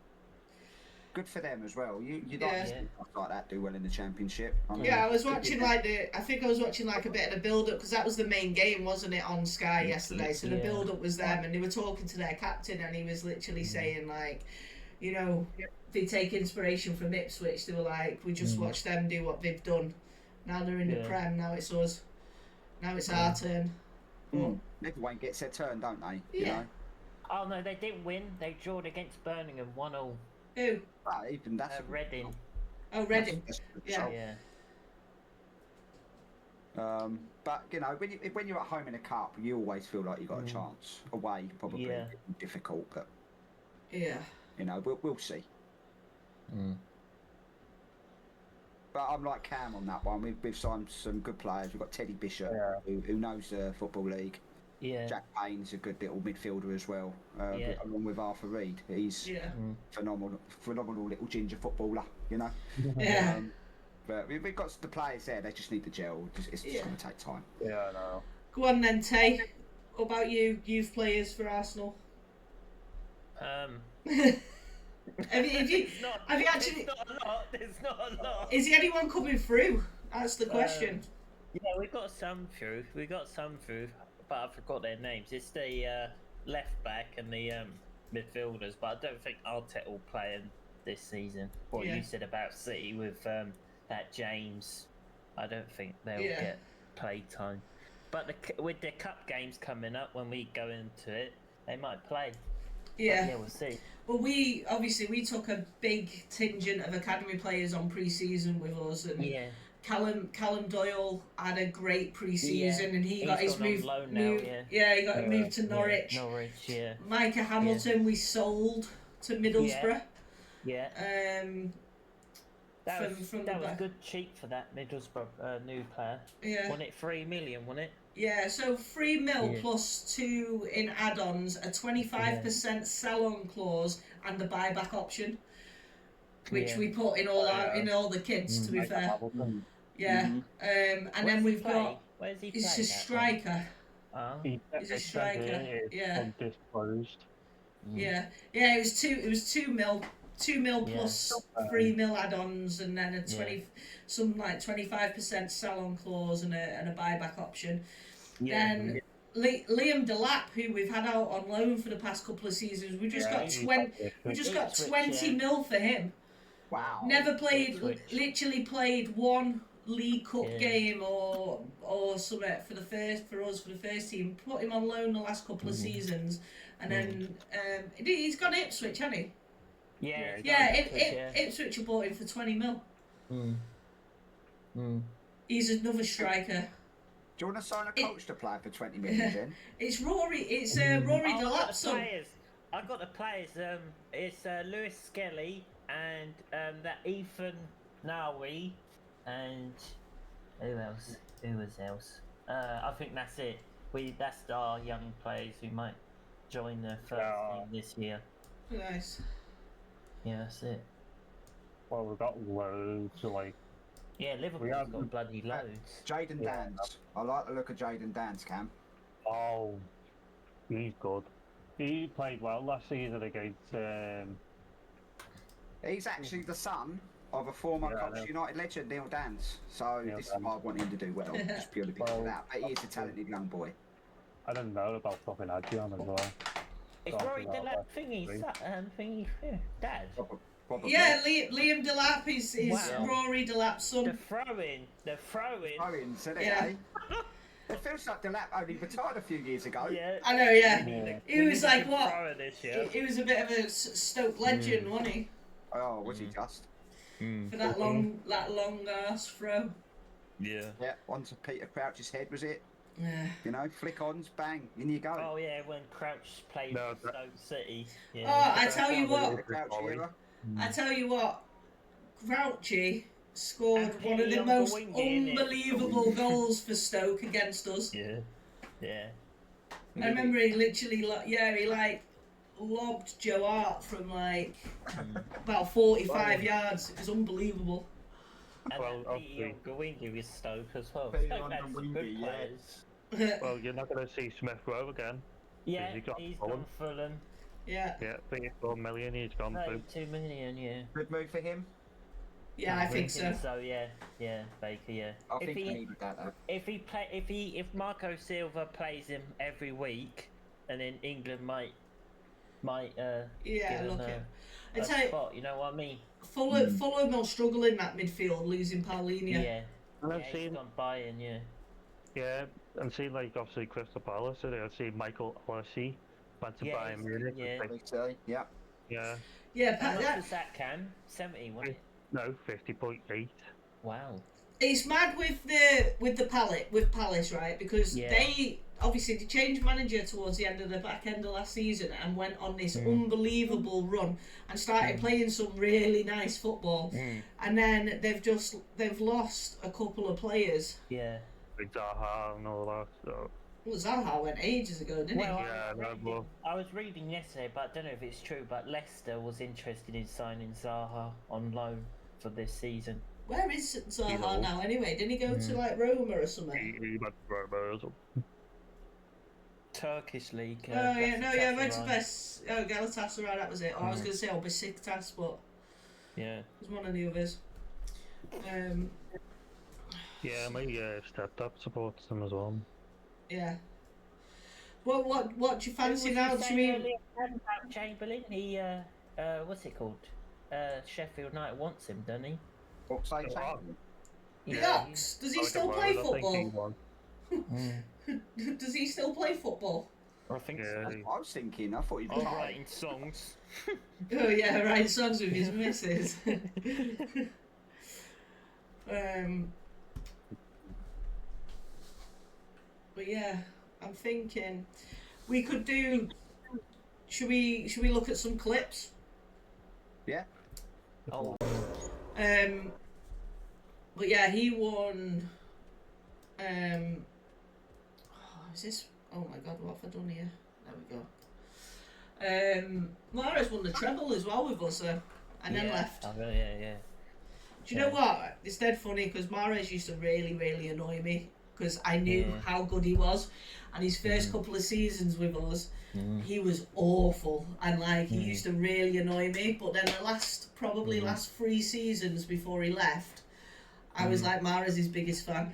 Good for them as well. You like Yeah. to see stuff like that do well in the championship. I mean, Yeah, I was watching I think I was watching like a bit of the build up because that was the main game, wasn't it, on Sky yesterday? So the Yeah. build up was them, and they were talking to their captain, and he was literally saying like, you know, they take inspiration from Ipswich. They were like, we just watched them do what they've done. Now they're in the Yeah. Prem. Now it's us. Now it's our turn. Everyone gets their turn, don't they? You Yeah. know? Oh no, they didn't win. They drawed against Birmingham 1-0. Who? But even that's Reading. Oh, Reading. that's a good Yeah. result. Yeah. But you know, when you're at home in a cup, you always feel like you got a chance. Away, probably Yeah. difficult, but Yeah. you know, we'll see. But I'm like Cam on that one. We've signed some good players. We've got Teddy Bishop, who knows the Football League. Yeah. Jack Payne's a good little midfielder as well, Yeah. along with Arthur Reed. He's Yeah. phenomenal little ginger footballer, you know. Yeah. But we've got the players there. They just need the gel. It's just going to take time. Yeah, I know. Go on then, Tay. What about you, youth players for Arsenal? Have you actually? There's not a lot. There's not a lot. Is there anyone coming through? That's the question. Yeah, we got some through. But I forgot their names. It's the left back and the midfielders. But I don't think Arteta will play in this season. What Yeah. you said about City with that James, I don't think they'll Yeah. get play time. But with the cup games coming up, when we go into it, they might play. But Yeah. yeah, we'll see. Well, we took a big contingent of academy players on pre-season with us, and Yeah. Callum Doyle had a great pre-season, and he got He's his gone on move. loan now, he got moved to Norwich. Yeah, Norwich, yeah. Micah Hamilton we sold to Middlesbrough. Yeah. That was from the back. good cheap for that Middlesbrough new player. Yeah. Wasn't it 3 million, wasn't it? Yeah, so 3 mil Yeah. plus 2 in add-ons, a 25% sell-on clause, and the buyback option, which Yeah. we put in all the kids. To be fair, Hamilton. yeah. And then we've got Where's he he's a played at? striker. Oh. He's a striker, yeah. Undisclosed. Yeah, it was 2 mil. 2 mil Yeah. plus 3 mil add-ons, and then a 25% sell-on clause and a buyback option. Yeah. Then Liam Delap, who we've had out on loan for the past couple of seasons, we just got 20 mil for him. Wow. Never played, Ipswich. literally played one League Cup Yeah. game or something for the first team. Put him on loan the last couple of seasons, and then he's gone to Ipswich, hasn't he? Yeah. Yeah, Ipswich have bought him for 20 mil. He's another striker. Do you want to sign a coach to play for 20 million, Jen? It's Rory. It's Rory I've got Delap's the son. players. I've got the players. It's Lewis Skelly and that Ethan Nawi and who else? I think that's it. That's our young players who might join the first team this year. Nice. Yeah, that's it. Well, we've got loads of Yeah, Liverpool's have- got bloody loads. Jaden Dance. I like the look of Jaden Dance, Cam. oh, he's good. He played well last season against. He's actually the son of a former Yeah, I know. Colchester United legend, Neil Dance. So Neil this is Dance. why I want him to do well, just purely because of Well, that. But he is a talented young boy. I didn't know about fucking Adrian as well. It's Sorry Rory about Delap that. thingy, dad. Probably. Yeah, Liam Delap is Wow. Rory Delap's The son. throwing. Owen said it, Yeah. eh? It feels like Delap only retired a few years ago. Yeah. I know, yeah. Yeah. He was like what? Thrower this year. He was a bit of a Stoke legend, wasn't he? Oh, was he just? For that long ass throw. Yeah. Yeah, onto Peter Crouch's head, was it? Yeah. You know, flick-ons, bang, in you go. Oh yeah, when Crouch played No, for Stoke City. Oh, Yeah. I tell you what. The Crouch era. I tell you what. Crouchy scored And one of Petey the on the most wing, innit? unbelievable goals for Stoke against us. Yeah. Yeah. I remember he literally, he lobbed Joe Hart from about 45 yards. It was unbelievable. And Well, then Petey obviously- Ongawingi with Stoke as well. Petey Stoke had some Ongawingi, good yeah. players. Well, you're not going to see Smith Rowe again. Yeah, He got he's Fulham. gone Fulham. Yeah. Yeah, 34 million he's gone through. 32 million, yeah. Good move for him. Yeah, I think so. So yeah, Baker, yeah. I If think he he needed that though. if Marco Silva plays him every week, and then England might Yeah, give him look a, at. a I tell you, spot. You know what I mean? Fulham are struggling that midfield, losing Paulinho. Yeah. And I've Yeah, he's seen, gone Bayern, yeah. yeah, and seen like obviously Crystal Palace today. I've seen Michael Olise went to Yeah, Bayern Munich. yeah. Yeah. Yeah, Yeah, How much that, was that, Cam? 70, wasn't it? no, 50.8. Wow. it's mad with Palace, right? Because Yeah. they changed manager towards the end of the back end of last season and went on this Mm. unbelievable run and started playing some really nice football. And then they've lost a couple of players. Yeah. Like Zaha and all that. So Well, Zaha went ages ago, didn't Well, he? Yeah, no, I was reading yesterday, but I don't know if it's true, but Leicester was interested in signing Zaha on loan for this season. Where is Zaha old. now anyway? Didn't he go to like Roma or something? he went to Roma or something. Turkish league. Oh yeah, no, yeah, went to Galatasaray. Galatasaray, that was it. Or I was going to say Besiktas, but Yeah. it was one of the others. Yeah, my stepdad supports them as well. Yeah. What do you fancy now? Do you mean? About Chamberlain? He what's it called? Sheffield United wants him, doesn't he? Upside Oh, down. The Yeah, Ox? Does he Like a still play Rose, I think he football? won. Does he still play football? I think Yeah, That's what I was thinking. I thought he'd so. retired. Writing songs. Oh yeah, writing songs with his missus. But yeah, I'm thinking we could do. Should we look at some clips? Yeah. Oh, But yeah, he won. Is this? Oh my God, what have I done here? There we go. Mahrez won the treble as well with us, and then yeah. left. Oh, yeah. Do you know what? It's dead funny because Mahrez used to really annoy me because I knew Yeah. how good he was, and his first couple of seasons with us, he was awful, and like he used to really annoy me. But then the last 3 seasons before he left, I was like Mahrez's biggest fan.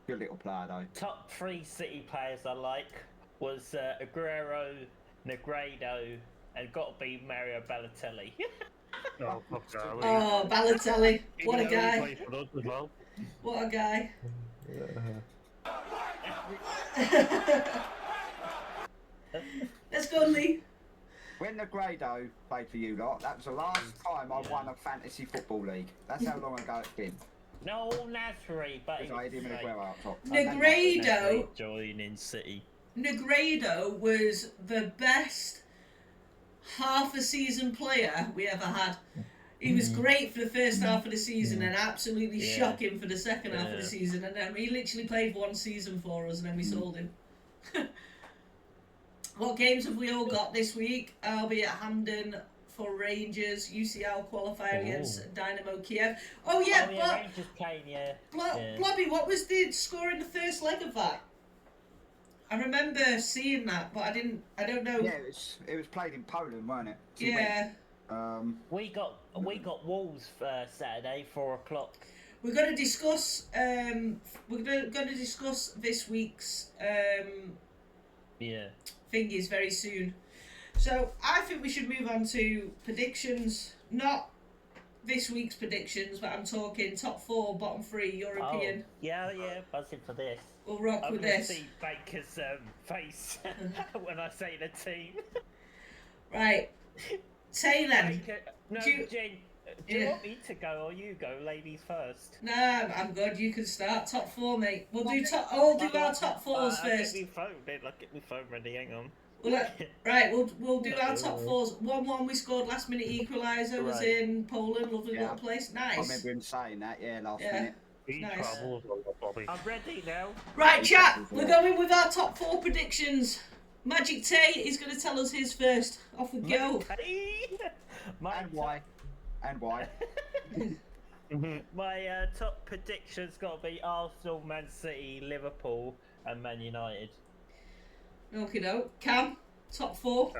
Good little player though. Top 3 City players I like was Aguero, Negredo, and got to be Mario Balotelli. Oh, fuck Charlie. Oh, Balotelli, what a Even though he guy! plays for us as well. What a guy! Let's go, Lee. When Negredo played for you lot, that was the last time I won a fantasy football league. That's how long ago it's been. No, Nasri, but Because I had him in Aguero up top. Negredo, joining City. Negredo was the best half a season player we ever had. He was great for the first half of the season and absolutely Yeah. shocking for the second half of Yeah. the season. And then he literally played 1 season for us and then we sold him. What games have we all got this week? I'll be at Hampden for Rangers, UCL qualifier against Dynamo Kiev. Oh yeah, Oh, yeah, Rangers playing, yeah. Yeah. Blobby, what was the score in the first leg of that? I remember seeing that, but I don't know. Yeah, it was played in Poland, weren't it? To Yeah. win. We got Wolves Saturday, 4:00. We're going to discuss. We're going to discuss this week's Yeah. thingies very soon. So I think we should move on to predictions. Not this week's predictions, but I'm talking top 4, bottom 3 European. Oh, yeah, buzzing for this. We'll rock I'm with gonna this. see Baker's face when I say the team. Right. Say then. Baker, no, Do you- Jen, do you Yeah. want me to go or you go, ladies first? Nah, I'm good. You can start. Top 4, mate. We'll do top. I'll do our top 4s I'll first. get my phone, then I'll get my phone ready, hang on. Right, we'll do our top 4s. 1-1 we scored last minute equaliser was Right. in Poland, lovely Yeah. little place. I Nice. remember him saying that, last Yeah. minute. He Nice. travels a lot, Bobby. I'm ready now. Right, chat. We're going with our top 4 predictions. Magic Tay is going to tell us his first. Off we go. My And why? And why? My top predictions got to be Arsenal, Man City, Liverpool, and Man United. Okay, no. Cam, top 4.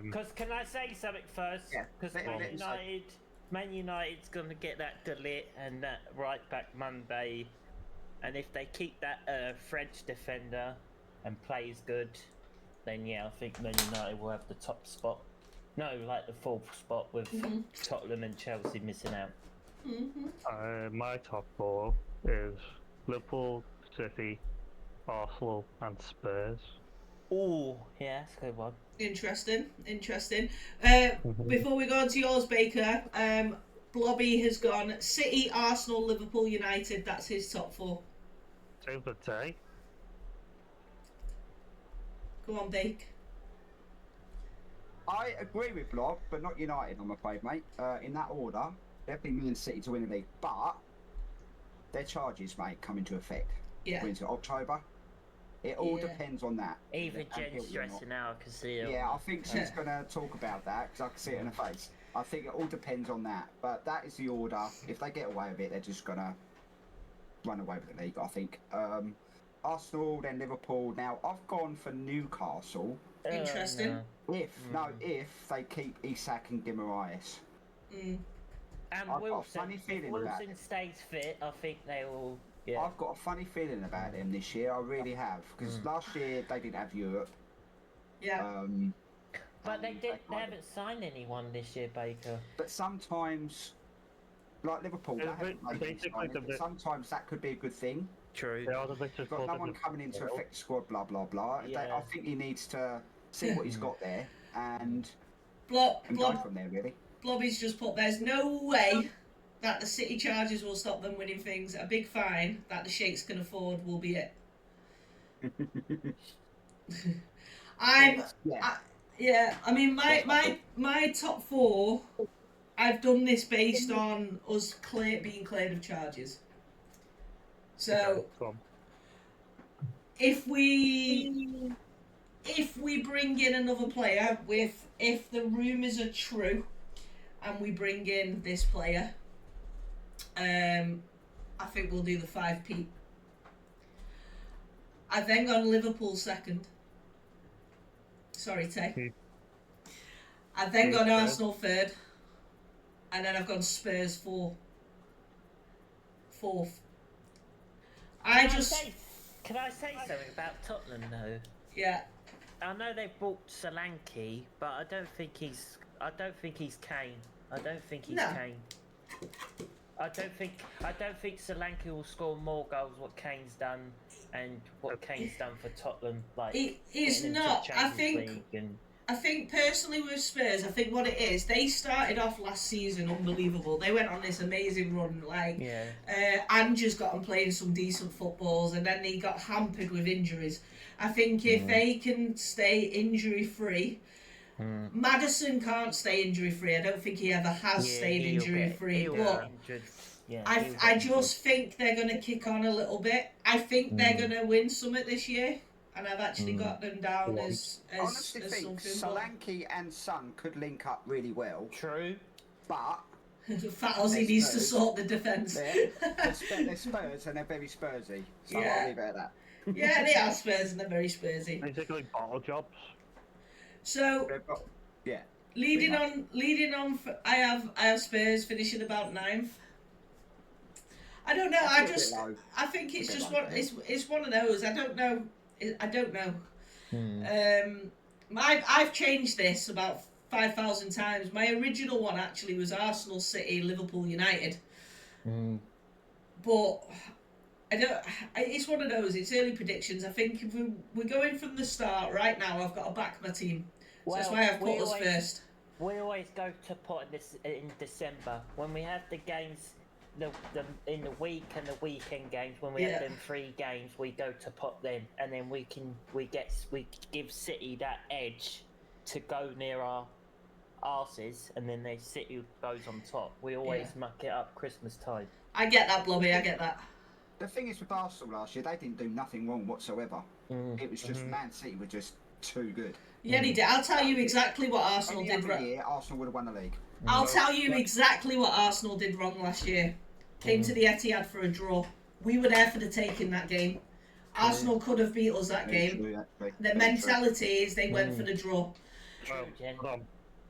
Because can I say something first? Yeah, Because let him say. Man United's going to get that Delit and that right back Monday, and if they keep that French defender and plays good, then yeah, I think Man United will have the top spot. No, like the 4th spot with Tottenham and Chelsea missing out. My top 4 is Liverpool, City, Arsenal, and Spurs. Oh, yeah, that's a good one. Interesting. Before we go on to yours, Baker, Blobby has gone City, Arsenal, Liverpool, United. That's his top 4. Same for Tay. Go on, Bake. I agree with Blob, but not United, I'm afraid, mate. In that order, definitely Man City to win the league, but their charges, mate, come into effect. Yeah. Into October. It all Yeah. depends on that. Even and Jen's Hilton or not. stressing out, I can see it. Yeah, I think she's going to talk about that because I can see it in her face. I think it all depends on that. But that is the order. If they get away with it, they're just going to run away with the league, I think. Arsenal, then Liverpool. Now, I've gone for Newcastle. Interesting. If they keep Isak and Guimaraes. Mm. And I've got a Wilson, funny feeling if about Wilson stays fit, I think they will. Yeah. I've got a funny feeling about them this year. I really have. Because last year they didn't have Europe. Yeah. But they and did. They kind of- haven't signed anyone this year, Baker. But sometimes, like Liverpool, they Yeah, haven't but made any basically signings, the but bit- sometimes that could be a good thing. True. They are the richest You've got club no in one the coming in to world. affect the squad, blah, blah, blah. Yeah. I think he needs to see what he's got there and go from there, really. Blobby's just put, there's no way that the City charges will stop them winning things. A big fine that the Sheikhs can afford will be it. I mean, my top 4, I've done this based on us being cleared of charges. So Come. if we bring in another player if the rumours are true and we bring in this player, I think we'll do the 5p. I've then gone Liverpool second. Sorry, Tay. I've then gone Arsenal third. And then I've gone Spurs fourth. Can I say something about Tottenham though? Yeah. I know they bought Solanke, but I don't think he's Kane. I don't think he's No. Kane. I don't think Solanke will score more goals what Kane's done and what Kane's done for Tottenham. Like He's getting into not. I Champions think League and I think personally with Spurs, I think what it is, they started off last season unbelievable. They went on this amazing run, like yeah. Ange's got them playing some decent footballs, and then he got hampered with injuries. I think if they can stay injury free, Maddison can't stay injury free. I don't think he ever has stayed injury free. But I just think they're going to kick on a little bit. I think they're going to win Summit this year. And I've actually got them down as Honestly, think something. Solanke and Son could link up really well, True. but Fat Aussie needs to sort the defence. they're Spurs and they're very Spursy. So Yeah. I'll leave it at that. Yeah, they are Spurs and they're very Spursy. Basically, bottle jobs. So They've got, yeah. leading on, I have Spurs finishing about 9th. I don't know. That's a bit low. I think it's A bit just low, one. It's one of those. I don't know. I've changed this about 5,000 times. My original one actually was Arsenal, City, Liverpool, United. But I don't. It's one of those. It's early predictions. I think if we're going from the start right now, I've got to back my team. So that's why I've put us first. We always go to pot this in December when we have the games. In the week and the weekend games, when we have them 3 games, we go to pot then, and then we give City that edge to go near our arses, and then City goes on top. We always muck it up Christmas time. I get that, Blobby. I get that. The thing is with Arsenal last year, they didn't do nothing wrong whatsoever. It was just Man City were just too good. Yeah, they did. I'll tell you exactly what Arsenal Any did other wrong. year, Arsenal would have won the league. I'll tell you exactly what Arsenal did wrong last year. Came to the Etihad for a draw. We were there for the taking that game. Arsenal could have beat us that Very game. true, actually. The Very true. mentality is they went for the draw. Well, Jen.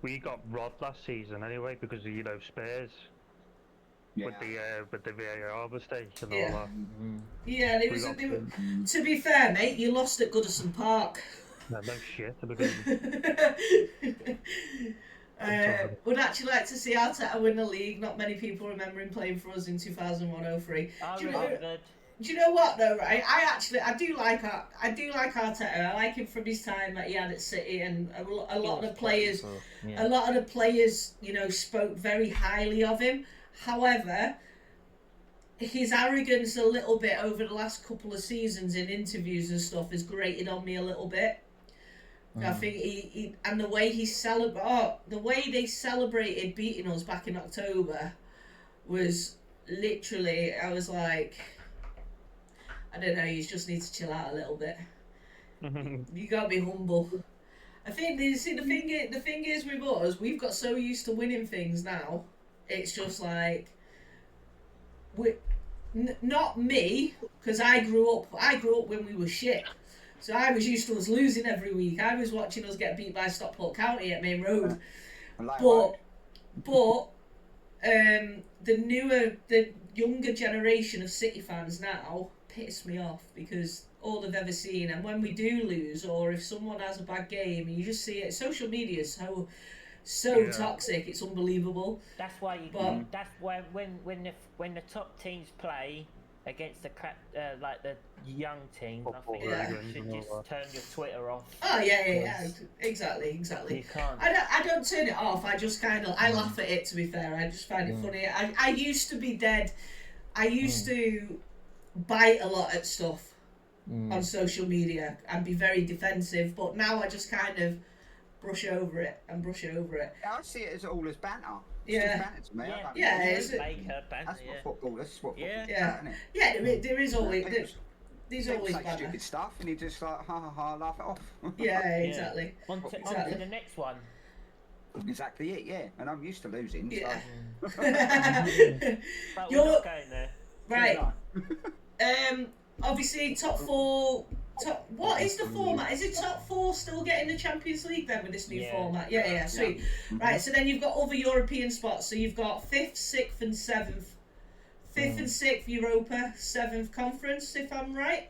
we got robbed last season anyway because of Spurs Yeah. with the VAR mistake and Yeah. all that. Yeah, We got to be fair, mate, you lost at Goodison Park. no shit to begin with. Would actually like to see Arteta win the league. Not many people remember him playing for us in 2001-03. I Do you know- remembered. Do you know what though? Right, I do like Arteta. I like him from his time that he had at City, and a lot of the players, a lot of the players, spoke very highly of him. However, his arrogance a little bit over the last couple of seasons in interviews and stuff has grated on me a little bit. I think he and the way the way they celebrated beating us back in October was literally, I was like, I don't know, you just need to chill out a little bit. You gotta be humble. I think the thing is with us, we've got so used to winning things now. It's just like not me, because I grew up when we were shit. So I was used to us losing every week. I was watching us get beat by Stockport County at Main Road. But the younger generation of City fans now piss me off because all they've ever seen, and when we do lose or if someone has a bad game, you just see it. Social media is so toxic. It's unbelievable. That's why you. But- That's why when the top teams play against the crap like the young teams, I think Yeah. you should just turn your Twitter off. Oh yeah, exactly. You can't. I don't turn it off. I just I laugh at it. To be fair, I just find it funny. I used to be dead. I used to bite a lot at stuff on social media and be very defensive, but now I just kind of brush over it. I see it as all as banter. It's Yeah. just banter to me. I don't Yeah, really- it's- Make her banter, That's what yeah. football. That's what football. Yeah. Yeah. Isn't it? Yeah, there is always People there's People always say banter. stupid stuff, and you just like ha ha ha, laugh it off. Yeah, exactly. On to Exactly. the next one. Exactly it. Yeah, and I'm used to losing. Yeah. But we're You're- not going there. Right. So, Obviously top four. What is the format? Is it top four still getting the Champions League then with this new Yeah. format? Yeah, sweet. Right, so then you've got other European spots. So you've got 5th, 6th and 7th. 5th and 6th Europa, 7th Conference, if I'm right.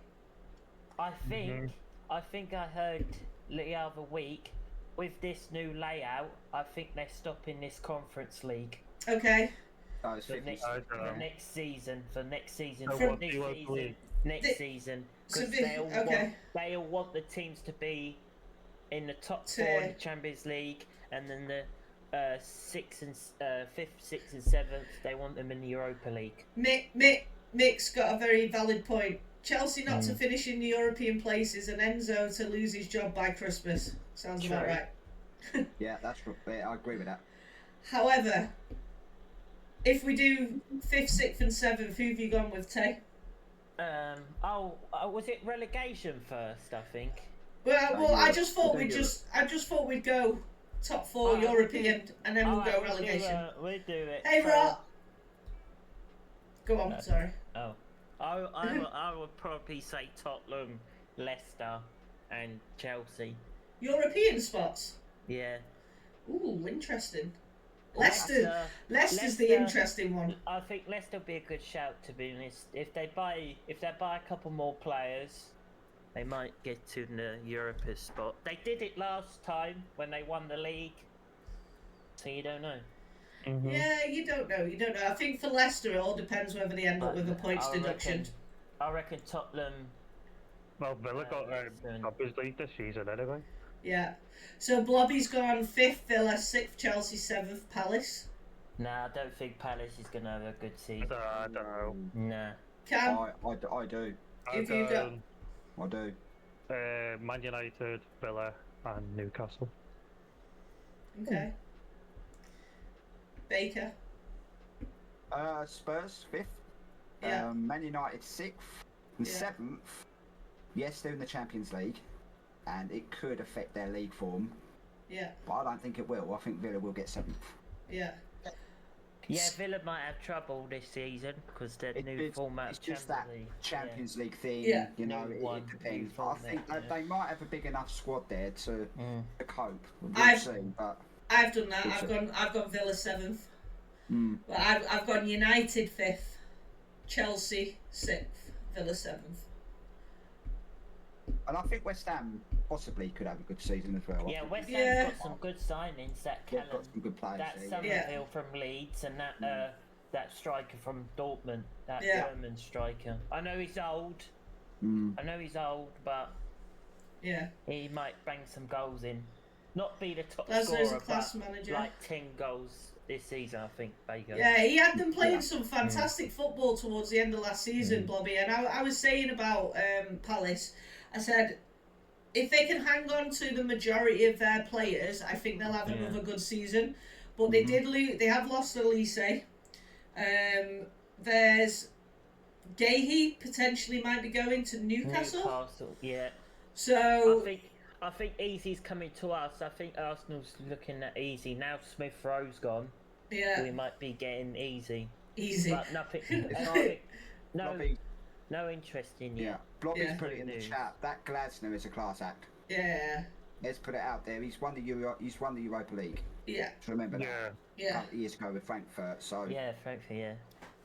I think I heard the other week with this new layout. I think they're stopping this Conference League Okay. it's for 50. next, I don't know. for next season. For next season. So For what, next Europa season. League? Next The- season. so Because the- okay. they all want the teams to be in the top four in the Champions League, and then the 5th, 6th, and 7th. They want them in the Europa League. Mick's got a very valid point. Chelsea not to finish in the European places and Enzo to lose his job by Christmas. Sounds about True. right. Yeah, I agree with that. However, if we do 5th, 6th and 7th, who have you gone with, Tay? Was it relegation first? I think. Well, I Europe. just thought We'll do we'd go top four Oh, European and then we'll go Alright, relegation. We'll do it. Hey, So- Rot. Go on, sorry. Oh, I would probably say Tottenham, Leicester, and Chelsea. European spots. Yeah. Ooh, interesting. Leicester's the Leicester- interesting one. I think Leicester would be a good shout, to be honest. If they buy a couple more players, they might get to the Europa spot. They did it last time when they won the league, so you don't know. Yeah, you don't know. I think for Leicester, it all depends whether they end up with a points deduction. I reckon Tottenham. Well, Villa got Soon. Champions League this season anyway. Yeah. So Blobby's gone 5th Villa, 6th Chelsea, 7th Palace. Nah, I don't think Palace is gonna have a good I season. don't know. Nah. Cam, I do. If you got- I do. Man United, Villa, and Newcastle. okay. Baker. Spurs 5th. Yeah. Man United 6th and Yeah. 7th. Yes, they're in the Champions League, and it could affect their league form, Yeah. but I don't think it will. I think Villa will get 7th. Yeah. Yeah, Villa might have trouble this season because their new format It's of just Champions that League. Champions League thing. Yeah. You know, New it one, depends. new But I think format, they might have a big enough squad there to cope. We'll I've- see. But I've done that. I've gone Villa 7th. But I've gone United 5th, Chelsea 6th, Villa 7th. and I think West Ham possibly could have a good season as well. Yeah, West Ham's Yeah. got some good signings. That They've Callum, got some good players that there. Somerville from Leeds, and that striker from Dortmund, that Yeah. German striker. I know he's old. Mm. I know he's old, but Yeah. he might bang some goals in. Not be the top Glasnow's scorer, a class but manager. like 10 goals this season, I think. Baker. Yeah, he had them playing Yeah. some fantastic football towards the end of last season, Blobby. And I was saying about Palace, I said, if they can hang on to the majority of their players, I think they'll have another good season. But they did lose. They have lost Elise. There's Gahey potentially might be going to Newcastle. Yeah. So I think Easy's coming to us. I think Arsenal's looking at Easy now. Smith Rowe's gone. yeah, We might be getting Easy, easy. but nothing. no, Blobby, no interest in you. yeah. Blobby's Yeah. put it in the News. chat. That Glasner is a class act. Yeah, Let's put it out there. He's won the Europa League. yeah, So remember that. Yeah. A yeah. couple of years ago with Frankfurt. So Yeah, Frankfurt. Yeah.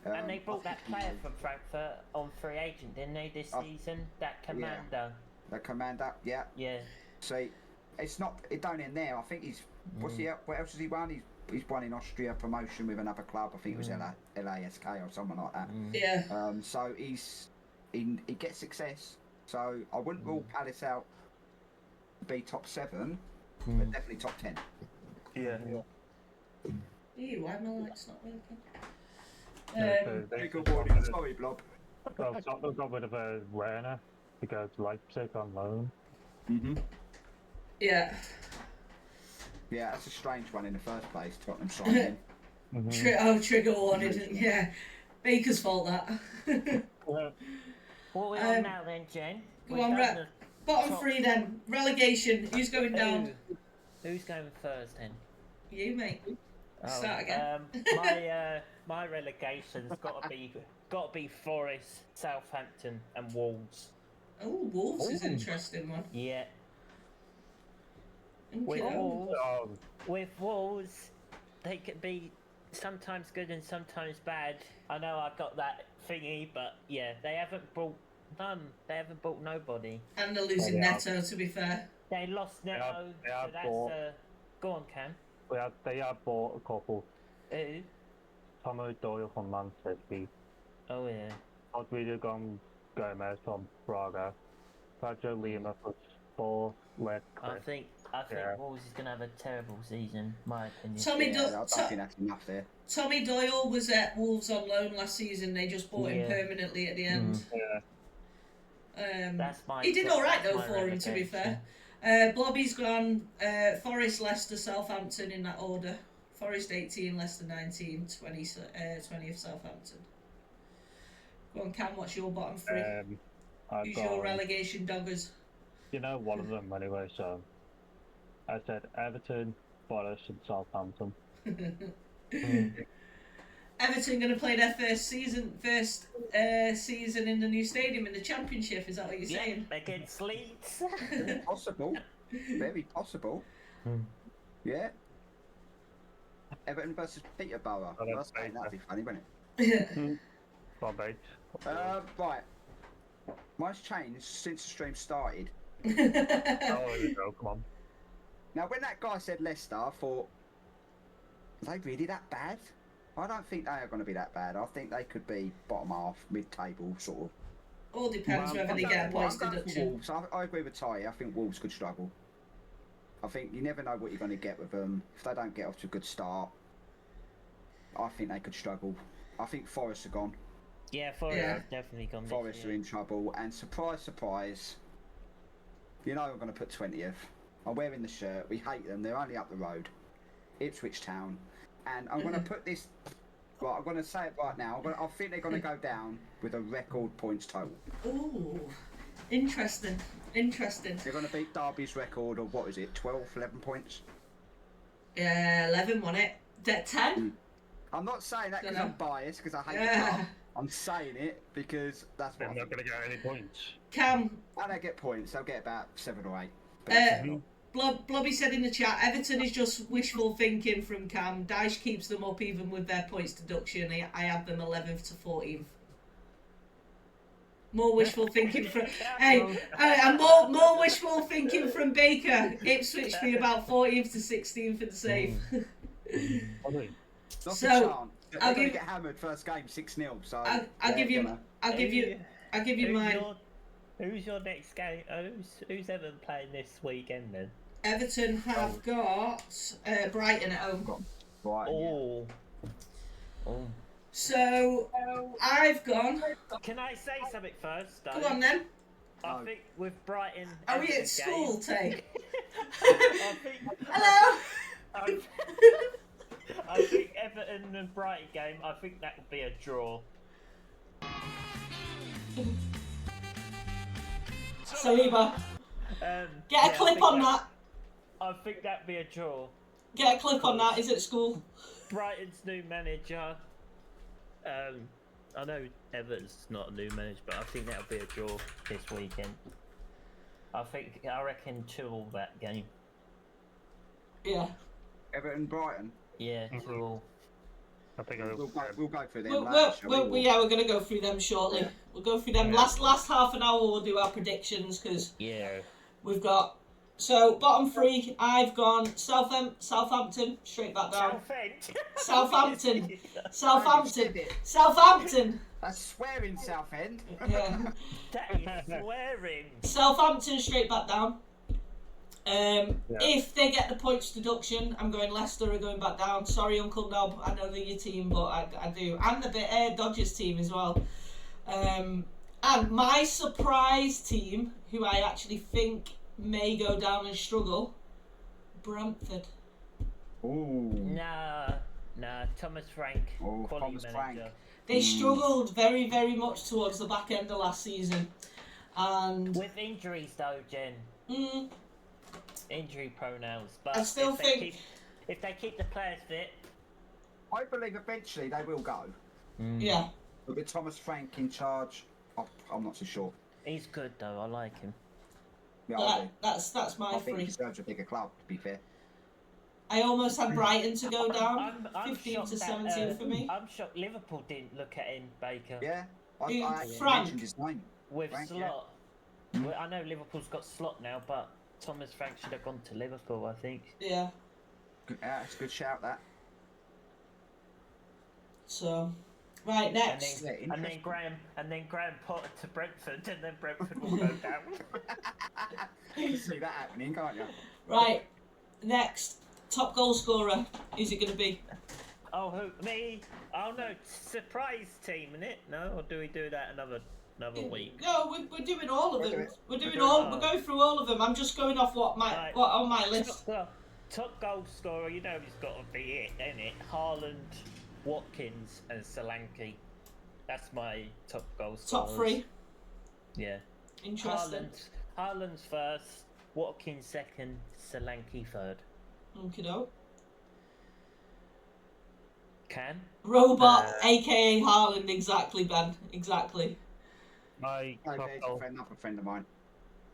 And they brought that player from Frankfurt on free agent, didn't they, this season? That commander. the commander. Yeah. Yeah. See, it's not. It don't end there. I think he's. What's he? What else has he won? He's won in Austria promotion with another club. I think it was LASK or someone like that. Yeah, So he gets success. So I wouldn't rule Palace out to be top 7, but definitely top 10. Yeah. Ew, why my light's not working? Very good morning. Sorry, Blob. Well, Tottenham got rid of Werner to go to Leipzig on loan. Yeah. Yeah, that's a strange one in the first place. Tottenham signing. Trigger warning, yeah. Baker's fault that. What are we on now then, Jen? Go We've on, done the Bottom top- 3 then. Relegation. Who's going down? Who's going first then? You, mate. Oh, Start again. My relegation's got to be Forest, Southampton, and Wolves. Oh, Wolves is an interesting one. Yeah. With Okay. Wolves, Oh, they can be sometimes good and sometimes bad. I know I got that thingy, but yeah, they haven't brought none. They haven't brought nobody. And they're losing Yeah. Neto, to be fair. They lost Neto, they have so that's bought- go on, Cam. they have bought a couple. Who? Tomo Doyle from Man City. Oh yeah. Rodrigo Gomez from Braga. Pedro Lima for Sport. I think Yeah. Wolves is gonna have a terrible season, my opinion. Tommy, Yeah, I don't think that's enough there. Tommy Doyle was at Wolves on loan last season. They just bought him Yeah. permanently at the end. Yeah. That's my. He did all right that's though my for him, to be fair. relegation. Blobby's gone Forest, Leicester, Southampton in that order. Forest 18, Leicester 19, 20th Southampton. Go on, Cam, what's your bottom 3? I've Who's got, your relegation doggers? you know, one of them anyway, so I said Everton, Forest and Southampton. Everton going to play their first season in the new stadium in the Championship. Is that what you're Yeah, saying? against Leeds. Possible. Very possible. Yeah. Everton versus Peterborough. Oh, that's That'd great. be funny, wouldn't it? Well, mate. Right. Mine's changed since the stream started. Oh, there you go, come on. Now, when that guy said Leicester, I thought, are they really that bad? I don't think they are going to be that bad. I think they could be bottom half, mid-table, sort of. All depends whether they get a points I'm going for deduction. Wolves. I agree with Ty. I think Wolves could struggle. I think you never know what you're going to get with them. If they don't get off to a good start, I think they could struggle. I think Forest are gone. Yeah, Forest Yeah. has definitely gone. this Forest are year. in trouble. And surprise, surprise, you know I'm going to put 20th. I'm wearing the shirt. We hate them. They're only up the road. Ipswich Town. And I'm going to put this... Right, I'm going to say it right now. I think they're going to go down with a record points total. Ooh, interesting. They're going to beat Derby's record of, what is it, 12, 11 points? Yeah, 11 won it. 10? I'm not saying that because Dunno. I'm biased, because I hate the Yeah. club. I'm saying it because that's what They're I not think. going to get any points. Cam, And they get points. They'll get about 7 or 8. But Uh, that's settled. Blobby said in the chat, Everton is just wishful thinking from Cam. Dyche keeps them up even with their points deduction. I have them 11th to 14th. More wishful thinking from and more wishful thinking from Baker. Ipswich be about 14th to 16th for the same. Probably. Not so, a chance. They're I'll going give- to get hammered first game 6-0. So I'll they're give you gonna- I'll give you Who's mine. Who's your next game? Who's Everton playing this weekend then? Everton have got Brighton at home. Right. Yeah. Oh. Oh. So I've gone. Can I say something first? Though? Go on then. I think with Brighton. Are we Everton at school, game, Tay? I think. Hello. I think Everton and Brighton game. I think that would be a draw. Saliba, Get get a clip on that. I think that'd be a draw. Get a clip on that. Is it school? Brighton's new manager. I know Everton's not a new manager, but I think that'll be a draw this weekend. I reckon 2-2 that game. Yeah. Everton, Brighton. Yeah, 2-2. I think We'll go through them. We're going to go through them shortly. We'll go through them. Yeah. Last half an hour we'll do our predictions because Yeah. we've got... So, bottom three, I've gone Southampton, straight back down. Southampton. Southampton. That's swearing, Southend. Yeah. That is swearing. Southampton, straight back down. If they get the points deduction, I'm going Leicester are going back down. Sorry, Uncle Nob, I know they're your team, but I do. And the Dodgers team as well. And my surprise team, who I actually think may go down and struggle, Brentford. Ooh. Nah, Thomas Frank, Oh, quality Thomas manager. Frank. They struggled very, very much towards the back end of last season. And With injuries though, Jen. Injury pronouns. But I still think... if they keep the players fit, I believe eventually they will go. Yeah. But with Thomas Frank in charge, I'm not so sure. he's good though. I like him. Yeah, I do. That's my I think he three. deserves a bigger club, to be fair. I almost had Brighton to go down. I'm 15 shocked to that, 17 for me. I'm shocked Liverpool didn't look at him, Baker. Yeah, Who? I actually Frank. mentioned his name. With Frank, Slot. Well, I know Liverpool's got Slot now, but Thomas Frank should have gone to Liverpool, I think. Yeah. It's a good shout, that. So, right, next. Yeah, And then Graham Potter to Brentford, and then Brentford will go down. You can see that happening, can't you? Right, next. Top goal scorer. Who's it going to be? Oh, who? Me? Oh no, surprise team, innit? No, or do we do that another week? No, we're doing all of We'll do them. it. We're doing doing all. all. We're going through all of them. I'm just going off what Right. on my list. Well, top goal scorer, you know he's got to be it, innit? Haaland, Watkins, and Solanke. That's my top goal scorers. Top three. Yeah. Interesting. Haaland's first, Watkins second, Solanke third. Okay, no. Can? Robot, aka Haaland. Exactly, Ben. Exactly. My No, top there's goal, another friend of mine.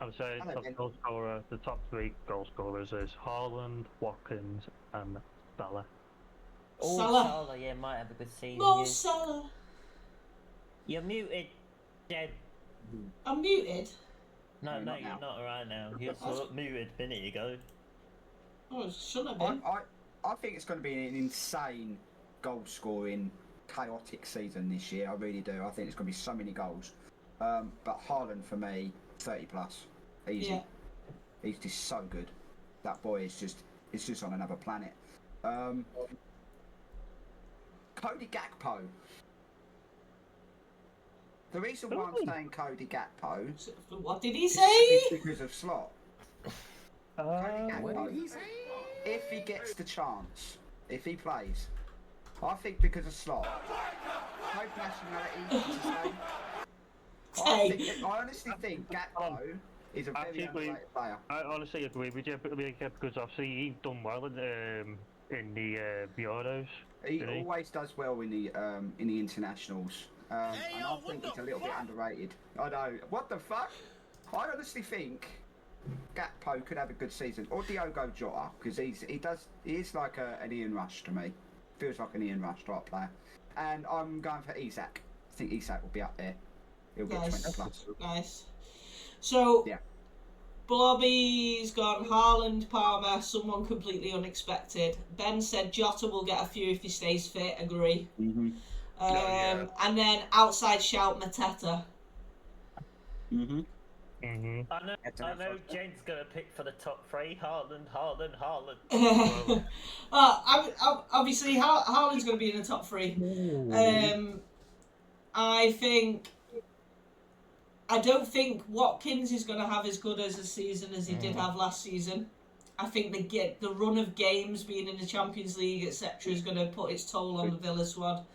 I would say Hello, top Ben. goal scorer, the top three goal scorers is Haaland, Watkins, and Salah. Oh, Salah. yeah, might have a good season. Mo yeah. Salah. You're muted, Jed. I'm muted. No, No, not you're now. not right now. You were muted a minute ago. Oh, shouldn't have been. I think it's going to be an insane goal-scoring, chaotic season this year. I really do. I think it's going to be so many goals. But Haaland, for me, 30 plus. Easy. Yeah. He's just so good. That boy is just on another planet. Cody Gakpo. The reason why I'm saying Cody Gakpo What did he is say? because of Slot. Cody Gakpo, if he gets the chance, if he plays, I think because of Slot, both nationalities the same. I honestly think Gakpo is a very Actually, underrated player. I honestly agree with you, because obviously he's done well in in the Euros. He Did he? always does well in the internationals. And I think he's a little bit underrated. I know. What the fuck? I honestly think Gakpo could have a good season, or Diogo Jota, because he is like an Ian Rush to me. Feels like an Ian Rush type player. And I'm going for Isak. I think Isak will be up there. He'll get 20 plus. Nice. So, Yeah. Blobby's gone Haaland, Palmer, someone completely unexpected. Ben said Jota will get a few if he stays fit. Agree. Mm-hmm. And then outside shout Mateta. Mm-hmm. Mm-hmm. I know Jen's gonna pick for the top three. Haaland. Obviously, Haaland's going to be in the top three. I don't think Watkins is going to have as good as a season as he did have last season. I think the run of games, being in the Champions League, etc., is going to put its toll on the Villa squad.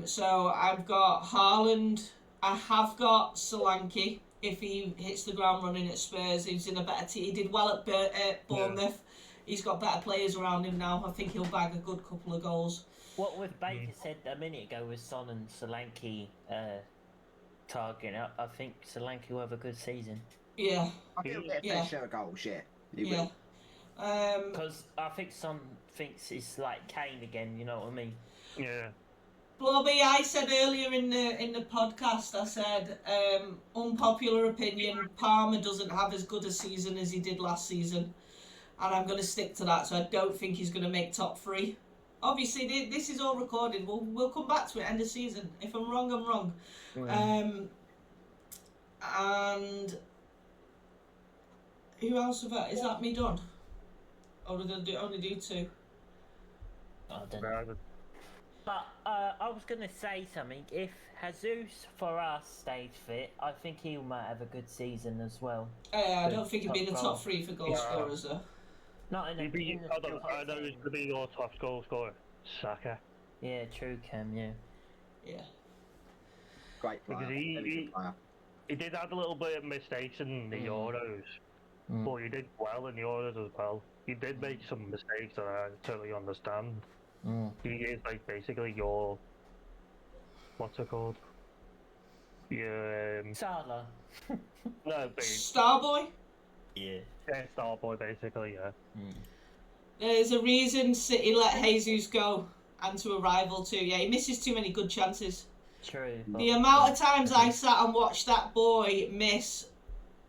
So I've got Haaland. I have got Solanke. If he hits the ground running at Spurs, he's in a better team. He did well at Bournemouth. Yeah. He's got better players around him now. I think he'll bag a good couple of goals. What with Baker said a minute ago with Son and Solanke targeting, I think Solanke will have a good season. Yeah. I think he'll get a fair share of goals, yeah. He will. Because I think Son thinks it's like Kane again, you know what I mean? Yeah. Blobby, I said earlier in the podcast, I said, unpopular opinion, Palmer doesn't have as good a season as he did last season. And I'm going to stick to that, so I don't think he's going to make top three. Obviously, this is all recorded. We'll come back to it end of season. If I'm wrong, I'm wrong. And who else have I? Is that me done? Or did I only do two? I don't know. But I was going to say something. If Jesus for us stays fit, I think he might have a good season as well. I don't think he'll be in the top three for goal scorers, though. Not in I know he's going to be your top goal scorer. Saka. Yeah, true, Cam, yeah. Yeah. Great player. Because he did have a little bit of mistakes in the Euros. But he did well in the Euros as well. He did make some mistakes that I totally understand. He is like basically your, what's it called? Your Salah. no, Starboy? Yeah. Starboy basically, yeah. There's a reason City let Jesus go and to a rival too. Yeah, he misses too many good chances. True. The amount of times I sat and watched that boy miss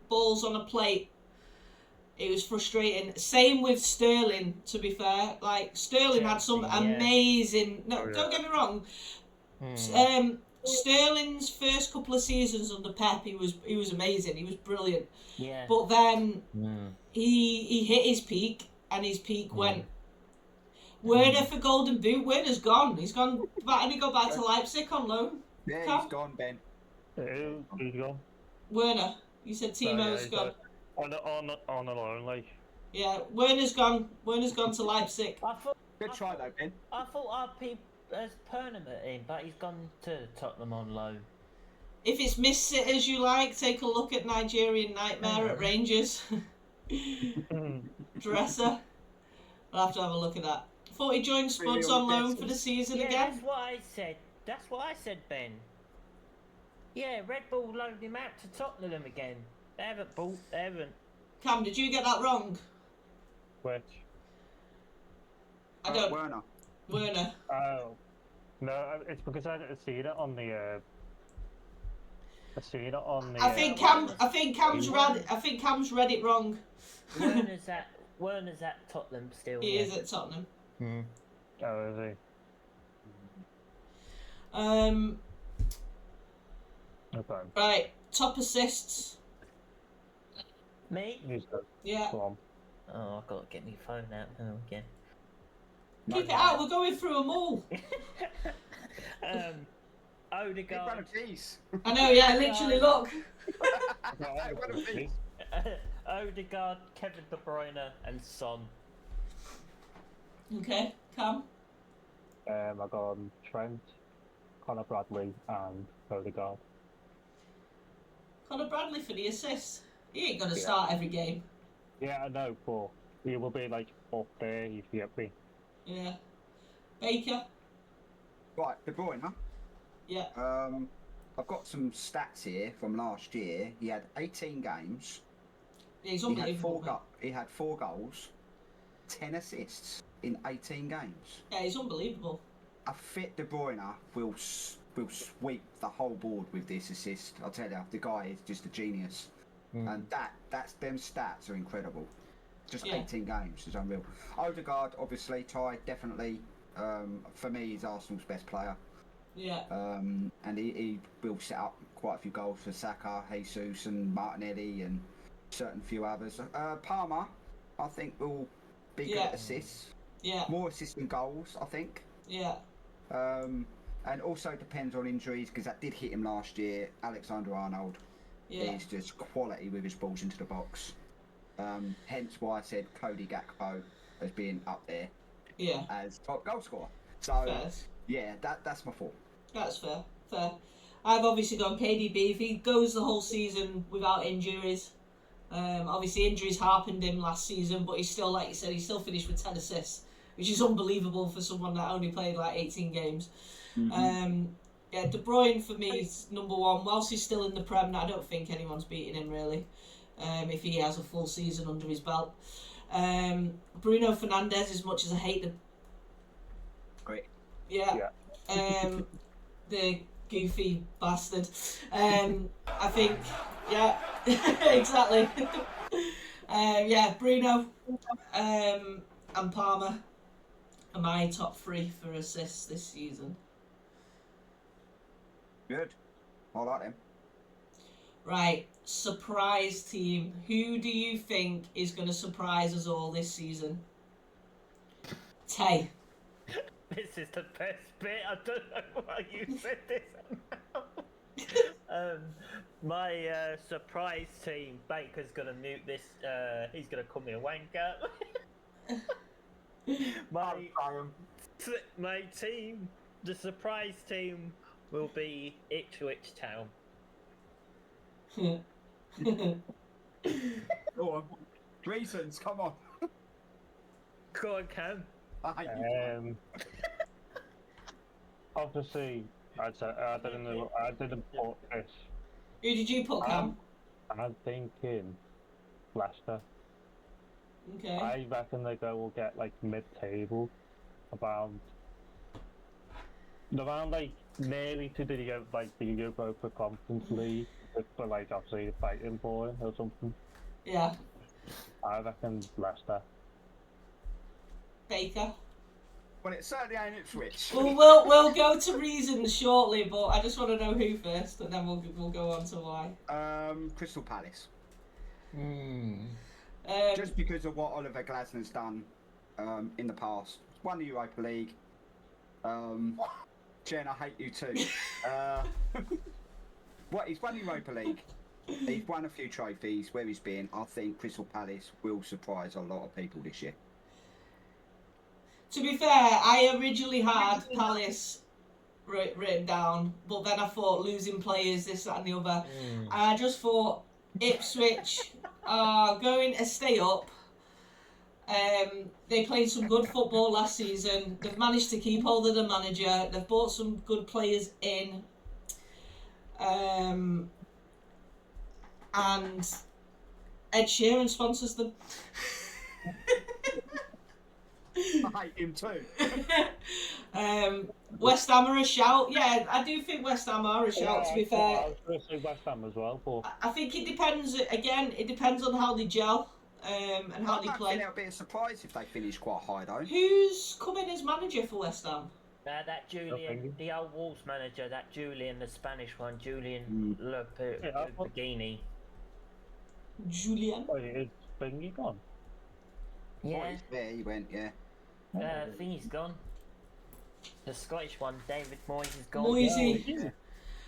balls on a plate, it was frustrating. Same with Sterling, to be fair. Like, Sterling had some amazing... No, don't get me wrong. Sterling's first couple of seasons under Pep, he was amazing. He was brilliant. Yeah. But then he hit his peak, and his peak went. Werner for Golden Boot. Werner's gone. He's gone back, and he go back to Leipzig on loan. Yeah, he's gone, Ben. Who's gone? Werner. You said Timo's gone. On the loan, like. Yeah, Werner's gone. Werner's gone to Leipzig. Good try though, Ben. I thought RP has Perniman in, but he's gone to Tottenham on loan. If it's Miss Sitters you like, take a look at Nigerian Nightmare at Rangers. Dresser. I'll have to have a look at that. Thought he joined Spuds on loan for the season again. That's what I said. That's what I said, Ben. Yeah, Red Bull loaned him out to Tottenham again. They haven't. Cam, did you get that wrong? Which? I don't. Werner. Oh. No, it's because I seen it on the. I think Cam's read it wrong. Werner's at Tottenham still. He is at Tottenham. Oh, is he? Okay. Right, top assists. Me? Yeah. Go on. Oh, I've got to get my phone out now again. Keep it out, we're going through them all. Odegaard. I know, yeah, literally, look. Odegaard, Kevin De Bruyne, and Son. Okay, Cam. I got Trent, Conor Bradley, and Odegaard. Conor Bradley for the assist. He ain't going to start every game. Yeah, I know, but he will be like up there if you get me. Yeah. Baker. Right, De Bruyne, huh? Yeah. I've got some stats here from last year. He had 18 games. He's He had unbelievable. he had 4 goals, 10 assists in 18 games. Yeah, he's unbelievable. A fit De Bruyne will sweep the whole board with this assist. I'll tell you, the guy is just a genius, and that's them stats are incredible. Just Yeah. 18 games is unreal. Odegaard, obviously, Ty definitely. For me, he's Arsenal's best player. Yeah. And he will set up quite a few goals for Saka, Jesus, and Martinelli, and certain few others. Palmer, I think, will be good Yeah. at assists. Yeah. More assists than goals, I think. Yeah. And also depends on injuries, because that did hit him last year. Alexander Arnold Yeah. is just quality with his balls into the box. Hence why I said Cody Gakpo as being up there Yeah. as top goal scorer. So Fair. yeah, that's my thought. That's fair. Fair. I've obviously gone KDB. If he goes the whole season without injuries, obviously injuries harpened him last season, but he's still, like you said, he still finished with 10 assists, which is unbelievable for someone that only played like 18 games. Yeah, De Bruyne for me is number one. Whilst he's still in the Prem, I don't think anyone's beating him really. If he has a full season under his belt. Bruno Fernandes, as much as I hate the Great. yeah. The goofy bastard. I think, yeah, exactly. Yeah, Bruno and Palmer are my top 3 for assists this season. Good. I like him. Right, surprise team. Who do you think is going to surprise us all this season? Tay. This is the best bit. I don't know why you said this. My surprise team. Baker's gonna mute this. He's gonna call me a wanker. my team. The surprise team will be Ipswich Town. Go on. Reasons, come on. Go on, Cam. Obviously, I didn't know. I didn't put this. Who did you put, Cam? I'm thinking Leicester. Okay. I reckon they will get like mid-table, around like nearly to the Europa Conference League, but like obviously fighting for it or something. Yeah. I reckon Leicester. Baker. Well, it certainly ain't Ipswich. Well, we'll go to reasons shortly, but I just want to know who first, and then we'll go on to why. Crystal Palace. Um, Just because of what Oliver Glasner's done in the past. Won the Europa League. Jen, I hate you too. He's won the Europa League. He's won a few trophies where he's been. I think Crystal Palace will surprise a lot of people this year. To be fair, I originally had Palace written down, but then I thought losing players, this, that and the other. And I just thought Ipswich are going to stay up. They played some good football last season. They've managed to keep hold of the manager. They've brought some good players in. And Ed Sheeran sponsors them. I hate him too. West Ham are a shout. Yeah, I do think West Ham are a shout, to be fair. I was going to say West Ham as well, but I think it depends, again, it depends on how they gel and how I they don't play. think it'll be a surprise if they finish quite high though. Who's coming as manager for West Ham? That Julian, the old Wolves manager, that Julian, the Spanish one, Julian Lopetegui. Julian? oh, is Bingy gone? Yeah, There he went, yeah. I think he's gone. The Scottish one, David Moyes, is gone. Moisey.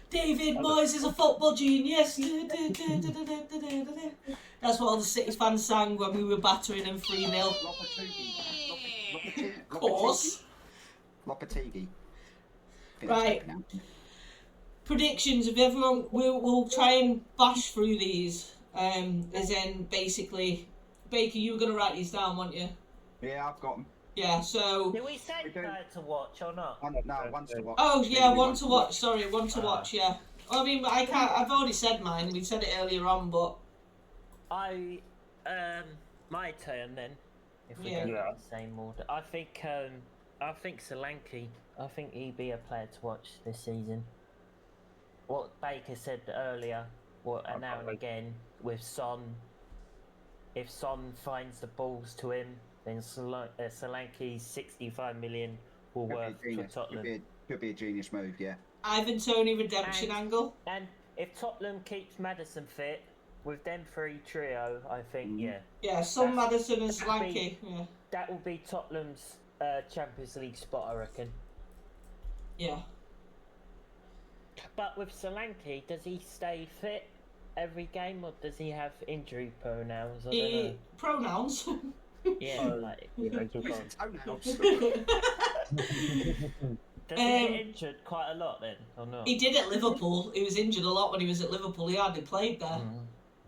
David Moyes is a football genius. That's what all the City fans sang when we were battering them 3-0. Of course. Lopetegui. Right. Predictions of everyone. We'll try and bash through these. As in, basically, Baker, you were going to write these down, weren't you? Yeah, I've got them. Yeah, so... Did we say We do. to watch or not? One's to watch. Oh, yeah, Maybe one to watch. Sorry, one to Ah. watch, yeah. I mean, I can't... I've already said mine. We said it earlier on, but... My turn then. If we Yeah. go Yeah. in the same order, I think Solanke. I think he'd be a player to watch this season. What Baker said earlier, and now and again with Son. If Son finds the balls to him, then Solanke's 65 million will work for Tottenham. Could be a genius move, yeah. Ivan Toney redemption And- angle. And if Tottenham keeps Maddison fit, with them three trio, I think Yeah, Son, That's- Maddison and that'd Solanke. be- Yeah. that will be Tottenham's Champions League spot, I reckon. Yeah. But with Solanke, does he stay fit every game, or does he have injury pronouns? I don't know. Pronouns. Yeah, like, Yeah, just Toenails. does he get injured quite a lot then, or not? He did at Liverpool. He was injured a lot when he was at Liverpool. He hardly played there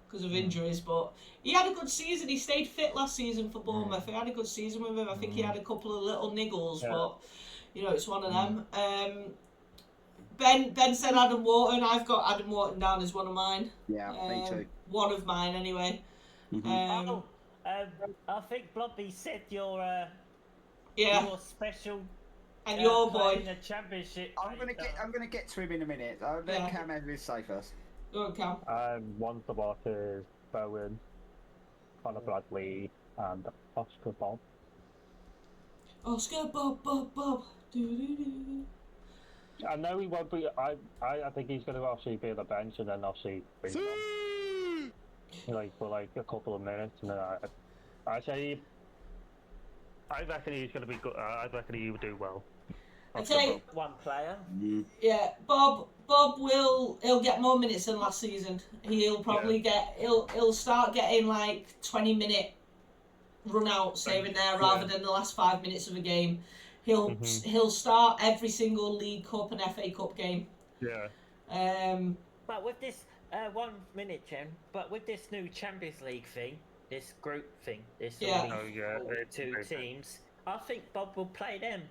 because of injuries, but he had a good season. He stayed fit last season for Bournemouth. He had a good season with him. I think he had a couple of little niggles, but you know, it's one of them. Ben said Adam Wharton. I've got Adam Wharton down as one of mine. Yeah, me too. One of mine, anyway. I think Blobby said your special And your player boy. in the championship. I'm gonna get to him in a minute. I'll let Cam have his say first. Go on, Cam. one to watch is Bowen, Conor Bradley, and Oscar Bob. Oscar Bob. Do-do-do. I know he won't be. I think he's going to obviously be on the bench and then obviously bring him on, for a couple of minutes, and then I reckon he's going to be good. I reckon he will do well. I tell you, One player. yeah, Bob he'll get more minutes than last season. He'll probably he'll start getting 20-minute run out saving there rather than the last 5 minutes of a game. He'll start every single League Cup and FA Cup game. Yeah. But with this 1 minute, Jen. But with this new Champions League thing, this group thing, this two teams, I think Bob will play them.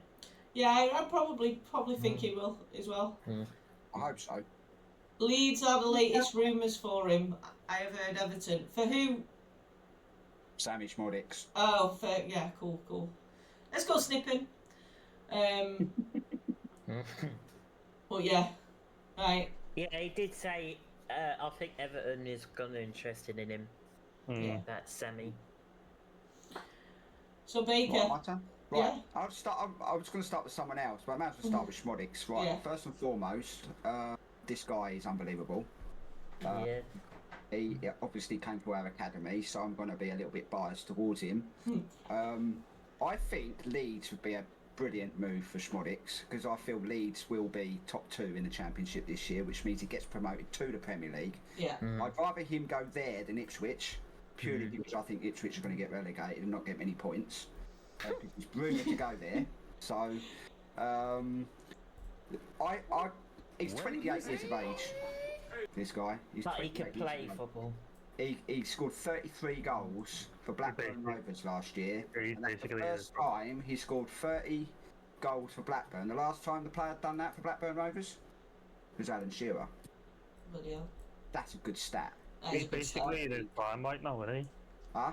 Yeah, I probably think he will as well. I hope so. Leeds are the latest rumours for him. I have heard Everton. For who? Sammy Schmodix. Oh, yeah, cool. Let's go snipping. But yeah, right. Yeah, he did say. I think Everton is gonna interested in him. Yeah. That's Sammy. So Baker. Right, my turn? Right. Yeah. I was going to start with someone else, but I might as well start with Schmodix. Right. Yeah. First and foremost, this guy is unbelievable. Yeah. He obviously came to our academy, so I'm going to be a little bit biased towards him. I think Leeds would be a brilliant move for Schmodix, because I feel Leeds will be top 2 in the Championship this year, which means he gets promoted to the Premier League. Yeah. I'd rather him go there than Ipswich, purely because I think Ipswich are going to get relegated and not get many points. He's rumoured to go there, so he's 28 years of age. This guy, he's But he 28 can years play of age. football. He scored 33 goals for Blackburn Rovers last year. He And that's the basically first time he scored 30 goals for Blackburn. The last time the player had done that for Blackburn Rovers was Alan Shearer. Bloody hell. That's a good stat. That is He's a good start. basically in his prime right now, isn't he? Huh?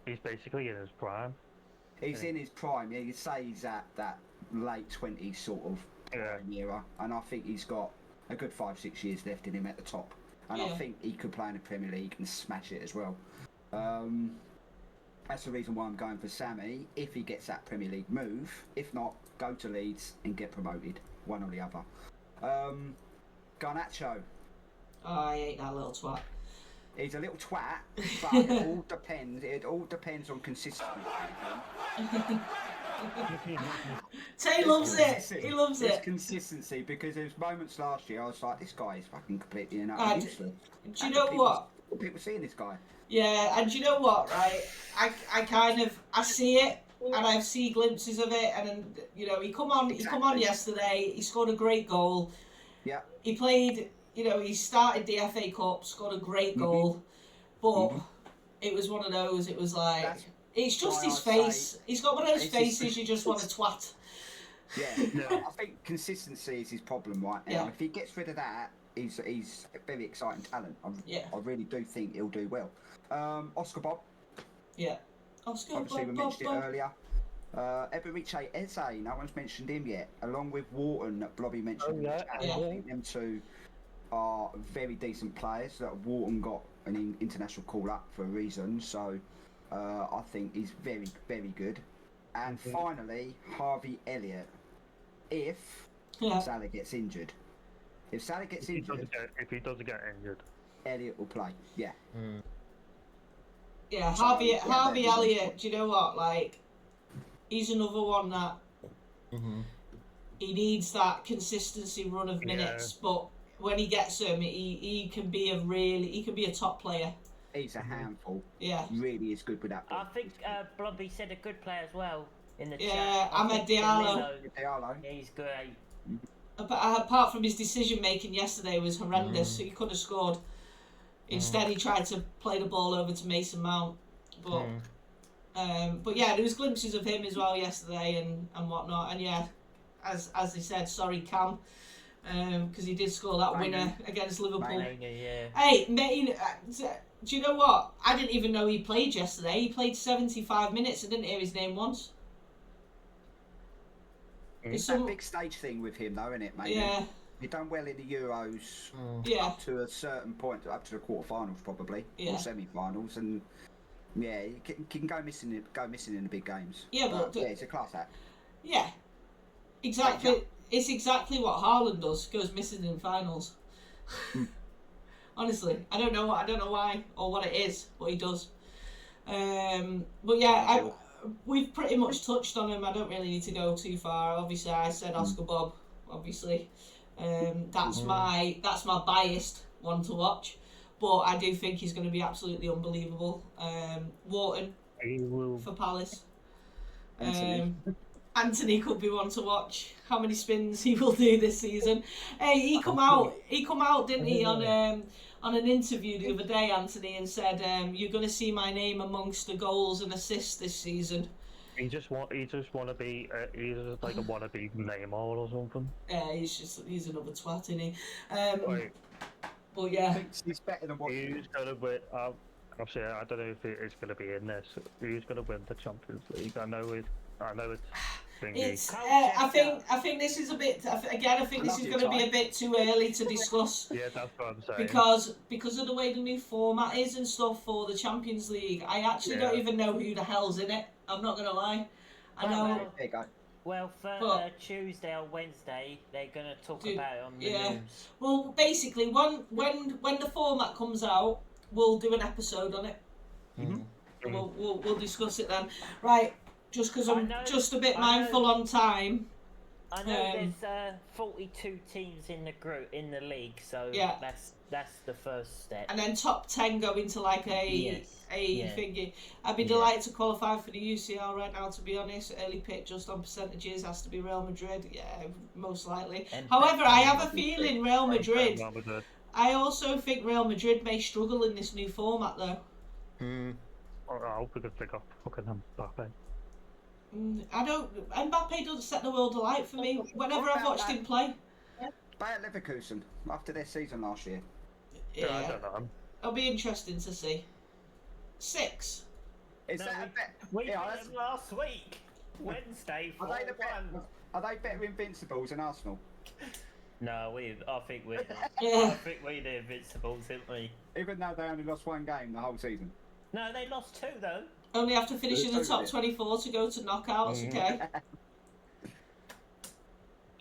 He's basically in his prime. He's in his prime. Yeah, you'd say he's at that late 20s sort of era. And I think he's got a good 5-6 years left in him at the top. And I think he could play in the Premier League and smash it as well. That's the reason why I'm going for Sammy, if he gets that Premier League move. If not, go to Leeds and get promoted, one or the other. Garnacho. Oh, I hate that little twat. He's a little twat, but it all depends. It all depends on consistency. Tay loves it. He loves It's it. consistency, because there's moments last year I was like, this guy is fucking completely useless. Do you know what? People seeing this guy. Yeah, and do you know what, right? I kind of, I see it, and I see glimpses of it, and then, you know, he come on yesterday, he scored a great goal. Yeah. He played, you know, he started the FA Cup, scored a great goal, but it was one of those. It was like That's it's just why his I'd say face. He's got one of those it's his- faces you just want to twat. Yeah, I think consistency is his problem right now. Yeah. If he gets rid of that, he's a very exciting talent. Yeah. I really do think he'll do well. Oscar Bob, Yeah. Oscar obviously we Bob, mentioned Bob. it earlier. Eberiche Eze, no one's mentioned him yet, along with Wharton that Blobby mentioned. in the yeah, chat. yeah. I think them two are very decent players. That Wharton got an international call up for a reason, so I think he's very, very good. And finally, Harvey Elliott. If Yeah. Salah gets injured, if Salah gets injured, If he doesn't get injured. Elliott will play. Yeah, Yeah, So, Harvey yeah, Harvey they're good Elliott. ones. Do you know what? Like, he's another one that he needs that consistency run of minutes, but when he gets them, he can be a top player. he's a handful. Yeah. He really is good with that I ball. think Blobby said a good player as well in the Yeah, chat. I Ahmed think Diallo. Danilo, Diallo. he's great. Apart from his decision making yesterday was horrendous. He could have scored. Instead, he tried to play the ball over to Mason Mount. But yeah, there was glimpses of him as well yesterday and whatnot. And yeah, as they said, sorry Cam, because he did score that winner against Liverpool. Yeah. Hey, Maine, do you know what? I didn't even know he played yesterday. He played 75 minutes. I didn't hear his name once. It's that big stage thing with him, though, isn't it, mate? Yeah, He done well in the Euros yeah, up to a certain point, up to the quarterfinals probably, Yeah. or semi-finals, and yeah, he can go missing in the big games. Yeah, but yeah, it's a class act. yeah. Exactly. It's exactly what Haaland does. Goes missing in finals. Honestly, I don't know why or what it is, but he does. But yeah, we've pretty much touched on him. I don't really need to go too far. Obviously, I said Oscar Bob. Obviously, that's my biased one to watch. But I do think he's going to be absolutely unbelievable. Wharton for Palace. Anthony could be one to watch. How many spins he will do this season? Hey, he come out, didn't he, on an interview the other day, Anthony, and said, "You're going to see my name amongst the goals and assists this season." He just want to be. He's just like a wannabe Neymar or something. Yeah, he's another twat, isn't he? Like, But yeah, He's better than what. who's gonna win? Obviously, I don't know if it is gonna be in this. Who's gonna win the Champions League? I know it's. Thingy. it's. I think this is a bit. Again, I think this is going to be a bit too early to discuss. Yeah, that's what I'm saying. Because of the way the new format is and stuff for the Champions League, I actually don't even know who the hell's in it. I'm not gonna lie. I know. There you go. Well, for But- Tuesday or Wednesday, they're gonna talk Dude, about it on the yeah. news. Well, basically, when the format comes out, we'll do an episode on it. And we'll discuss it then. Right. Just because I'm know- just a bit I mindful know- on time. I know there's 42 teams in the group in the league, so Yeah. that's the first step. And then top 10 go into like a Yeah. thingy. I'd be delighted to qualify for the UCL right now, to be honest. Early pick just on percentages has to be Real Madrid. Yeah, most likely. And However, I have a feeling Real Madrid. Real Madrid. I also think Real Madrid may struggle in this new format though. I hope we could pick up fucking Mbappe. I don't. Mbappe doesn't set the world alight for me. Whenever I've watched him play, Bayer Leverkusen after their season last year. I yeah, don't know. it'll be interesting to see. 6. Is No, that a bet? We Yeah, beat that's- them last week, Wednesday. Are they, the 4-1. are they better Invincibles than Arsenal? No, I think we're Yeah. the Invincibles, didn't we? Even though they only lost one game the whole season. No, they lost 2 though. Only have to finish in the Who's top over 24 to go to knockouts. Okay.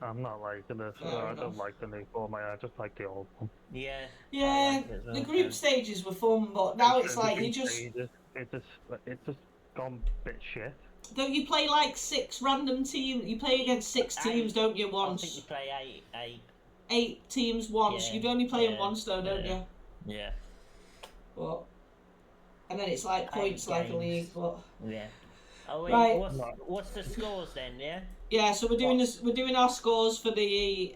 I'm not liking this. Fair I enough. don't like the new format. I just like the old one. Yeah. Yeah, I like it as well, the group yeah. stages were fun, but now it's The like you group just stages, it's just gone a bit shit. don't you play like 6 random teams? You play against 6 teams, don't you? I think Once you play 8. 8 teams once. Yeah, You'd only play them yeah, once though, don't yeah. you? Yeah. But and then it's like points like a games. league. But Yeah. Oh, wait, Right. what's the scores then? Yeah. Yeah, so we're doing this. We're doing our scores for the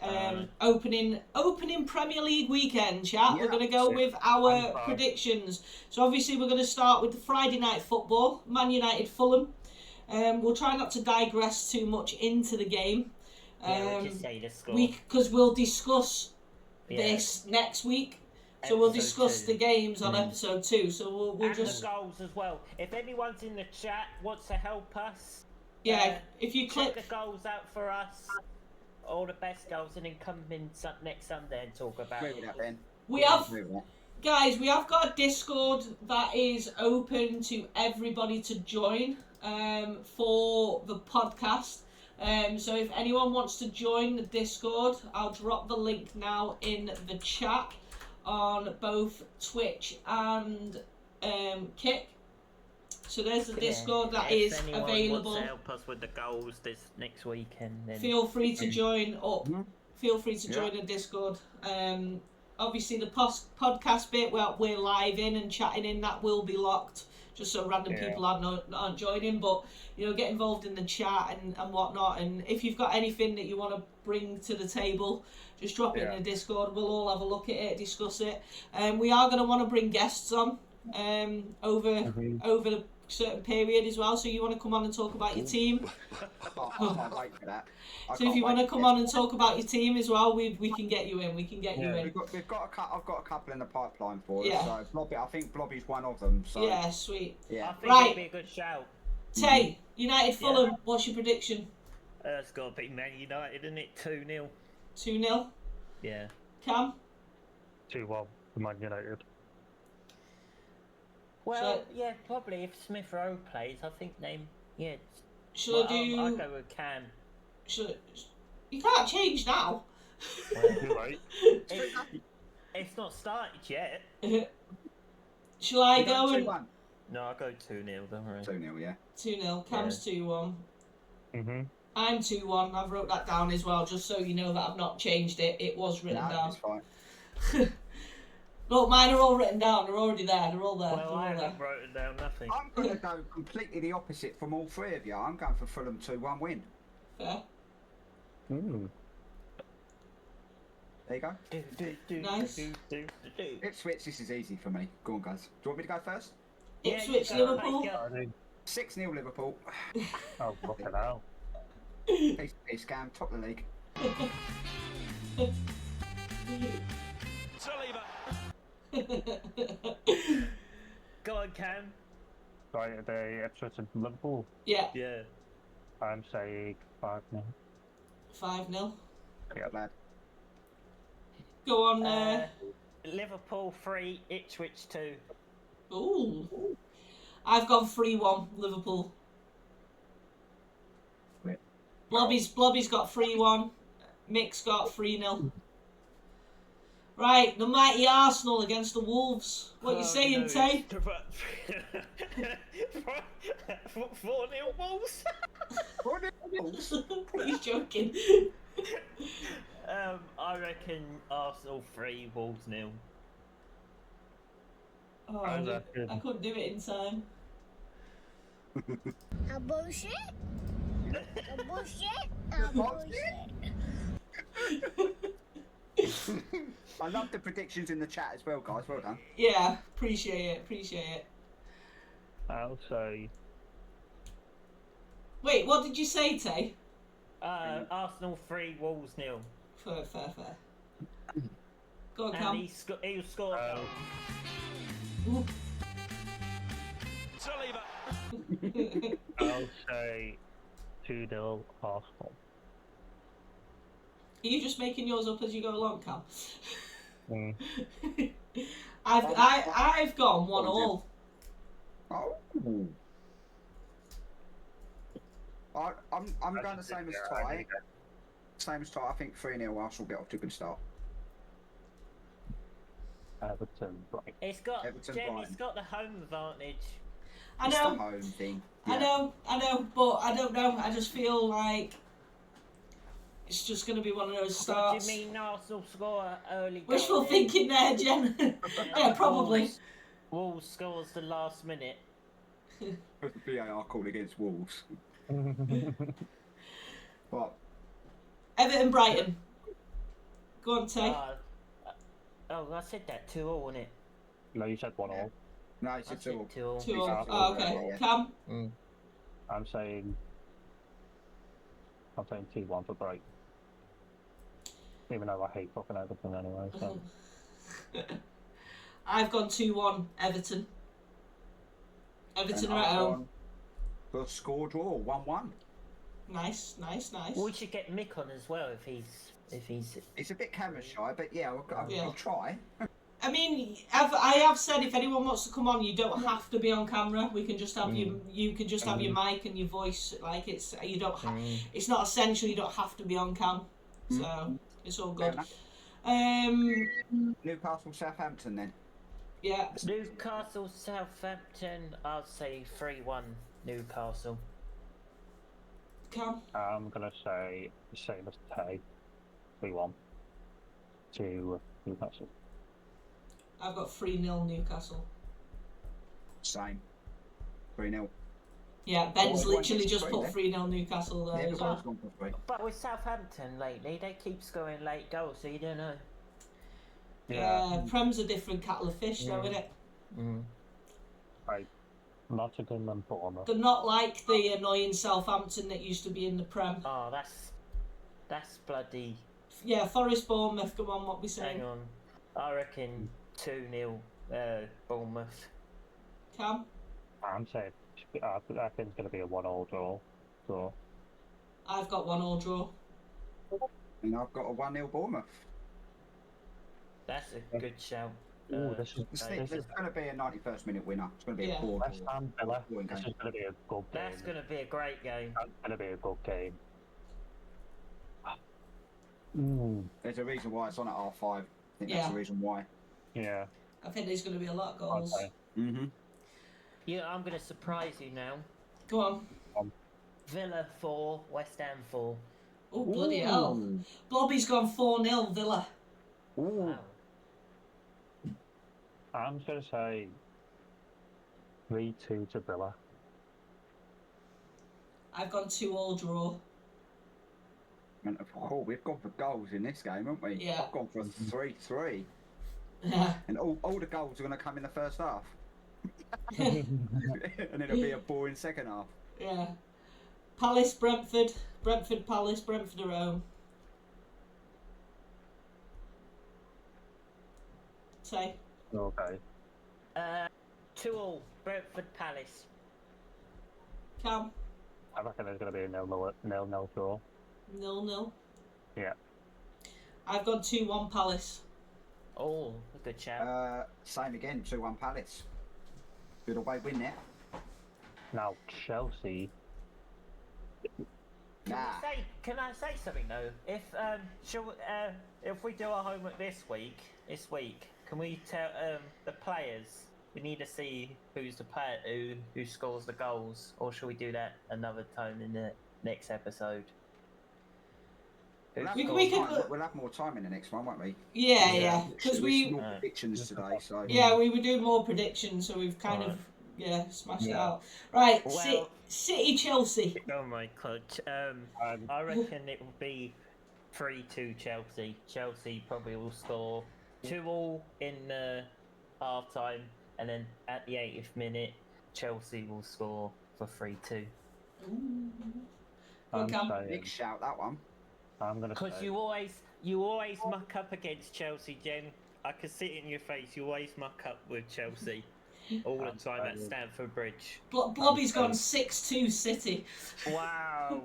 opening Premier League weekend. Chat. We're Yeah. going to go with our I'm fine. predictions. So obviously we're going to start with the Friday night football, Man United Fulham. We'll try not to digress too much into the game. Yeah, we'll just say the score. Because we'll discuss Yeah. this next week. So we'll Episode discuss 2. the games on episode 2. So we'll And just the goals as well. If anyone's in the chat wants to help us, if you check click the goals out for us, all the best goals, and then come in next Sunday and talk about Agree with that, Ben. we have. Agree with that. Guys, we have got a Discord that is open to everybody to join for the podcast. So if anyone wants to join the Discord, I'll drop the link now in the chat on both Twitch and Kick. So there's the Discord that is if anyone available. wants to help us with the goals this next weekend, then Feel free to join up. Mhm. Feel free to join the Discord. Obviously, the podcast bit where we're live in and chatting in, that will be locked, just so random people aren't joining. But get involved in the chat and whatnot. And if you've got anything that you want to bring to the table, just drop it in the Discord. We'll all have a look at it, discuss it. We are going to want to bring guests on over the certain period as well. So you want to come on and talk about your team. I can't wait for that. So if you want to come on and talk about your team as well, we can get you in. We can get you in. I've got a couple in the pipeline for Yeah. us. So Blobby, I think Blobby's one of them. So Yeah, sweet. I yeah. think Right. it'd be a good shout. Tay, United Fulham, what's your prediction? It's got to be Man United, isn't it? 2-0. 2-0. Yeah. Cam? 2-1 for Man United. Well, So- yeah, probably if Smith Rowe plays, I think Should well, I do... I'll go with Cam. You can't change now. Too late. It's not started yet. Shall I You go got and... 2-1. No, I'll go 2-0, don't worry. 2-0, yeah. 2-0. Cam's 2-1. Mhm. I'm 2-1. I've wrote that down as well, just so you know that I've not changed it. It was written No, down. it's fine. Look, mine are all written down. They're already there. They're all there. Well, They're I all there. haven't written down nothing. I'm going to go completely the opposite from all three of you. I'm going for Fulham 2-1 win. Fair. Mm. There you go. Nice. Ipswich, this is easy for me. Go on, guys. Do you want me to go first? Yeah, Ipswich, you go, Liverpool. mate, go. I think- 6-0 Liverpool. Oh, fucking hell. Peace, Cam. Top of the league. Go on, Cam. Right, the Ipswich and Liverpool. Yeah, Yeah. I'm saying 5-0. 5-0. Yeah, lad. Go on. Liverpool 3, Ipswich 2. Ooh. I've gone 3-1 Liverpool. Wait. Blobby's got 3-1. Mick's got 3-0. Right, the mighty Arsenal against the Wolves. What you saying, Tay? 4-0 Wolves? He's joking. I reckon Arsenal 3, Wolves 0. Oh, I I reckon- couldn't do it in time. A bullshit? A bullshit? A bullshit? I love the predictions in the chat as well, guys. Well done. Yeah, appreciate it. I'll say Wait, what did you say, Tay? Arsenal 3, Wolves 0. Fair. Go on, And Cam. he'll score a goal. Ooh. I'll say 2-0 Arsenal. Are you just making yours up as you go along, Cam? Mm. I've gone 1-1. Oh. I'm going the same as Ty. Same as Ty. I think 3-0 Arsenal get off to a good start. Everton, right. It's got Everton, Jen, Brighton. it's got the home advantage. I It's the know, home thing. I know, but I don't know. I just feel like it's just going to be one of those What starts. do you mean Arsenal score an early goal? Wishful then? thinking there, Jen. Yeah, probably. Wolves scores the last minute. VAR call against Wolves. What? Everton Brighton. Go on, Tay. Oh, I said that 2-all, wasn't it? No, you said 1-all. No, I it's a said 2-all. 2-all. 2-all. Exactly. Oh, okay. Yeah, yeah. Cam. I'm saying 2-1 for Brighton. Even though I hate fucking Everton anyway, so. I've gone 2-1 Everton. Everton And are at I've home. gone for a score draw, 1-1. Nice. We should get Mick on as well if he's. It's a bit camera shy, but yeah, Yeah. I'll try. I mean, I have said if anyone wants to come on, you don't have to be on camera. We can just have you can just have your mic and your voice. Like it's you don't. It's not essential. You don't have to be on cam. So it's all good. Newcastle, Southampton then. Yeah. Newcastle, Southampton. I'll say 3-1 Newcastle. Cam. I'm gonna say the same as Tay, 3-1 to Newcastle. I've got 3-0 Newcastle. Same. 3-0. Yeah, Ben's Oh, literally it's just 3 put then. 3-0 Newcastle there Yeah, as but well. I've gone for 3. But with Southampton lately, they keep scoring late goals, so you don't know. Yeah, Prem's a different kettle of fish, though, isn't it? Right. Nottingham and Bournemouth. They're not like the annoying Southampton that used to be in the Prem. Oh, that's bloody. Yeah, Forest Bournemouth, come on, what we saying? Hang on. I reckon 2-0 Bournemouth. Cam? I'm saying I think it's gonna be a 1-all draw. So I've got 1-1 draw. And I've got a 1-0 Bournemouth. That's a good shout. ooh, this is There's going to be a 91st minute winner. It's going to be Yeah. a 4 West Ham Villa. Boring This game. is gonna be a good game. That's going to be a great game. That's gonna be a good game. There's a reason why it's on at R5. I think that's Yeah. the reason why. Yeah. I think there's going to be a lot of goals. Okay. Mm-hmm. Yeah, I'm going to surprise you now. Go on. Villa 4, West Ham 4. Oh, bloody hell. Bobby's gone 4-0 Villa. Wow. I'm just gonna say 3-2 to Villa. I've gone 2-2 draw. And, oh, we've gone for goals in this game, haven't we? Yeah. I've gone for 3-3. Yeah. And all the goals are going to come in the first half. And it'll be a boring second half. Yeah. Palace, Brentford. Brentford, Palace. Brentford are home. Say. Okay. 2-all Brentford Palace. Cam. I reckon there's gonna be a 0-0 draw. 0-0. Yeah. I've gone 2-1 Palace. Oh, a good shout. Same again, 2-1 Palace. Good away win there. Now Chelsea. Nah. Can I say something though? If we do our homework this week, can we tell the players? We need to see who's the player who scores the goals, or should we do that another time in the next episode? We'll have, We more could time, look- we'll have more time in the next one, won't we? Yeah. Because we... more predictions today, so Yeah, we were doing more predictions, so we've kind of... Yeah, smashed it out. Right, Well- City, Chelsea. Oh my god. I reckon it will be 3-2 Chelsea. Chelsea probably will score 2-2 in half time, and then at the 80th minute, Chelsea will score for 3-2. I'm Cam. big saying, shout that one. I'm gonna Because say you always muck up against Chelsea, Jen. I can see it in your face. You always muck up with Chelsea all the time at Stamford Bridge. Blobby's gone 6-2 City. Wow.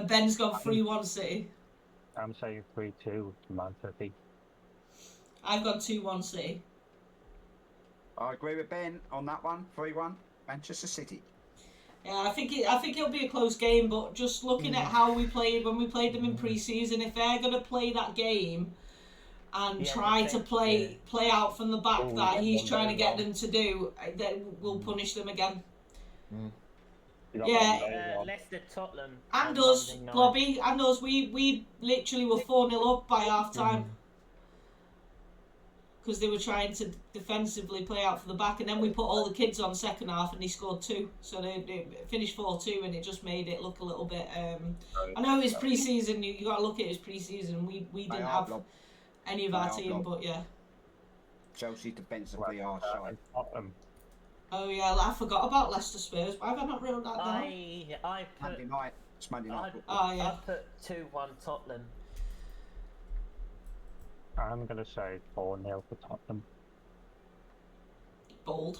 Ben's gone 3-1 City. I'm saying 3-2 to Man City. I've gone 2-1 City. I agree with Ben on that one. 3-1 Manchester City. Yeah, I think it'll be a close game, but just looking at how we played when we played them in pre-season, if they're gonna play that game and Yeah, try to play out from the back Oh, that he's one trying to day get well. them to do, then we'll punish them again. You got Yeah. one day one. Leicester Tottenham. And on us, Monday night. Blobby, and us, we literally were 4-0 up by half time. because they were trying to defensively play out for the back, and then we put all the kids on second half and they scored 2, so they finished 4-2, and it just made it look a little bit. I know it's pre-season. You got to look at it as pre-season. We didn't have any of our team, but yeah. Chelsea defensively are shy. Oh yeah, I forgot about Leicester Spurs. Why have I not wrote that down? I put Monday night. It's Monday night. Oh yeah. I put 2-1 Tottenham. I'm gonna say 4-0 for Tottenham. Bold.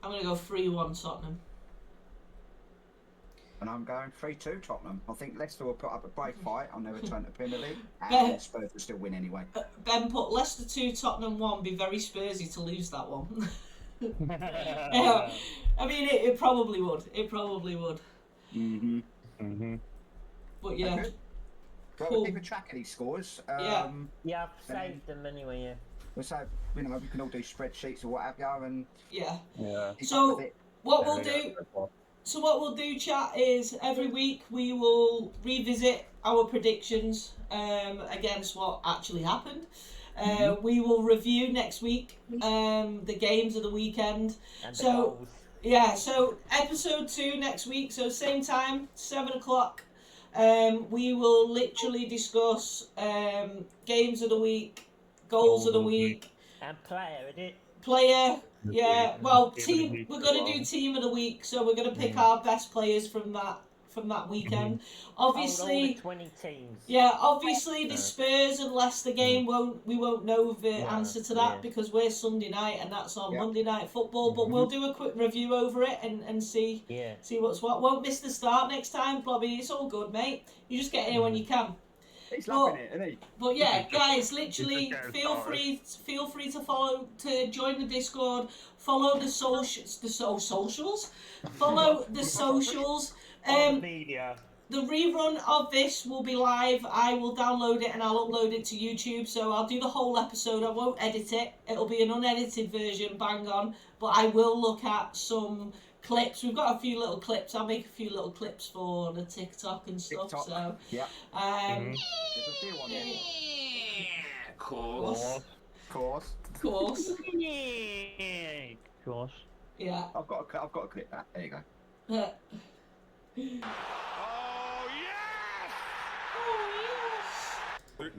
I'm gonna go 3-1 Tottenham. And I'm going 3-2 Tottenham. I think Leicester will put up a brave fight on their return to Premier League, and Spurs will still win anyway. Ben put Leicester 2, Tottenham 1. Be very Spursy to lose that one. Yeah, I mean, it probably would. It probably would. But yeah. Okay. Well, Cool. we'll keep a track of these scores. Yeah. Yeah, I've saved them anyway. Yeah. So, we can all do spreadsheets or what have you, and Yeah. keep So- up with it. What we'll do. So what we'll do, chat, is every week we will revisit our predictions against what actually happened. We will review next week the games of the weekend. And the So goals. yeah, so episode 2 next week. So same time, 7 o'clock. We will literally discuss games of the week, goals of the week, And player, is it? player. Yeah, well, Team of the team. week We're as gonna well. do team of the week, so we're gonna pick our best players from that weekend. Obviously, Hold all the 20 teams. yeah. Obviously, the Spurs and Leicester game we won't know the answer to that because we're Sunday night and that's on Monday Night Football. But we'll do a quick review over it and see what's what. Won't miss the start next time, Bobby. It's all good, mate. You just get here when you can. He's Well, loving it, isn't he? But yeah, guys, literally Just getting feel free to join the Discord, follow the socials, follow the socials. Media. The rerun of this will be live. I will download it and I'll upload it to YouTube. So I'll do the whole episode. I won't edit it. It'll be an unedited version, bang on. But I will look at some clips. We've got a few little clips. I'll make a few little clips for the TikTok and stuff. TikTok. So Yeah. um, There's a deal on there. of course, Course. of course, Of course. yeah. I've got a clip that. There you go.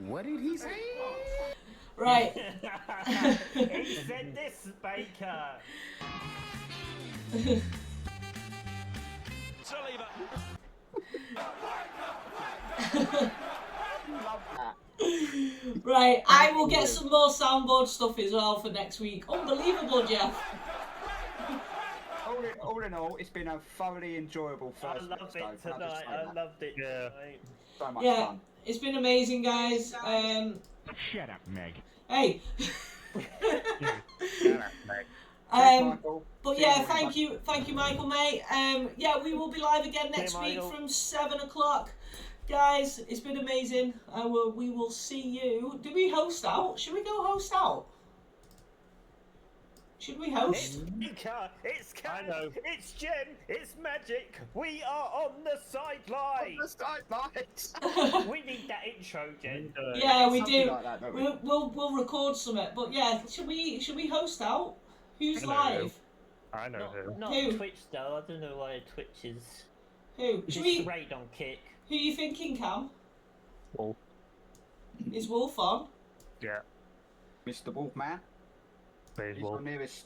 What did he say? Right. He said this, Baker. Right, I will get some more soundboard stuff as well for next week. Unbelievable, Jeff. All in all, it's been a thoroughly enjoyable I first loved episode. it I'll just tonight. say I that. loved it Yeah. tonight. So much Yeah, fun. it's been amazing, guys. Shut up, Meg. Hey. Thanks, Michael. But See you, yeah, everybody. thank you, Michael, mate. Yeah, we will be live again next week Michael. from 7 o'clock. Guys, it's been amazing. We will see you. Do we host out? Should we go host out? Should we It's host? Baker. It's I Ken. know. It's Jen. It's Magic. We are on the sideline. We need that intro, Jen. Yeah, we Something do. like that, don't we? We'll record something. But yeah, should we host out? Who's I know live? I know who. Not Who? Twitch though. I don't know why Twitch is. Who? It's Should we? raid on Kick. Who you thinking, Cam? Wolf. Is Wolf on? Yeah. Mr. Wolfman. There's He's Wolf. your nearest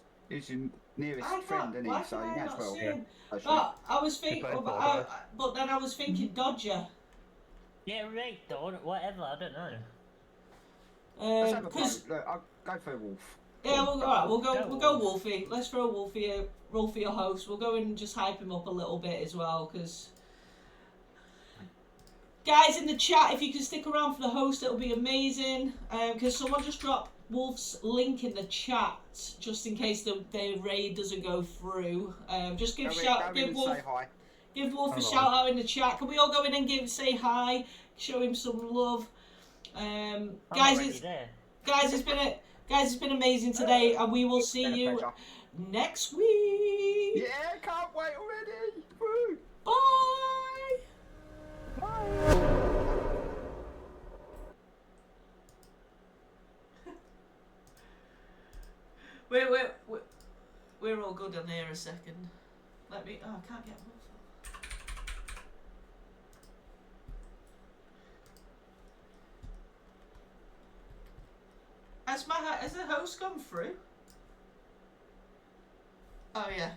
friend, isn't Why he? So can you I may as not well. see him? That's But I was He thinking, played but, ball, but then I was thinking Dodger. Yeah, raid or whatever. I don't know. Let's have a Because vote. Look, I'll go for Wolf. yeah, we'll Go go Wolfie. Let's throw Wolfie a host. We'll go and just hype him up a little bit as well, because guys in the chat, if you can stick around for the host, it'll be amazing. Because someone just dropped Wolf's link in the chat, just in case the raid doesn't go through. Just give Go in give and Wolf. say hi. Give Wolf a Hello. shout out in the chat. Can we all go in and say hi, show him some love? I'm Guys, already it's there. it's been amazing today, and we will see Been a you pleasure. next week. Yeah, can't wait already. Woo. Bye. We're all good on here a second. Let me. Oh, I can't get one. Has the host gone through? Oh yeah.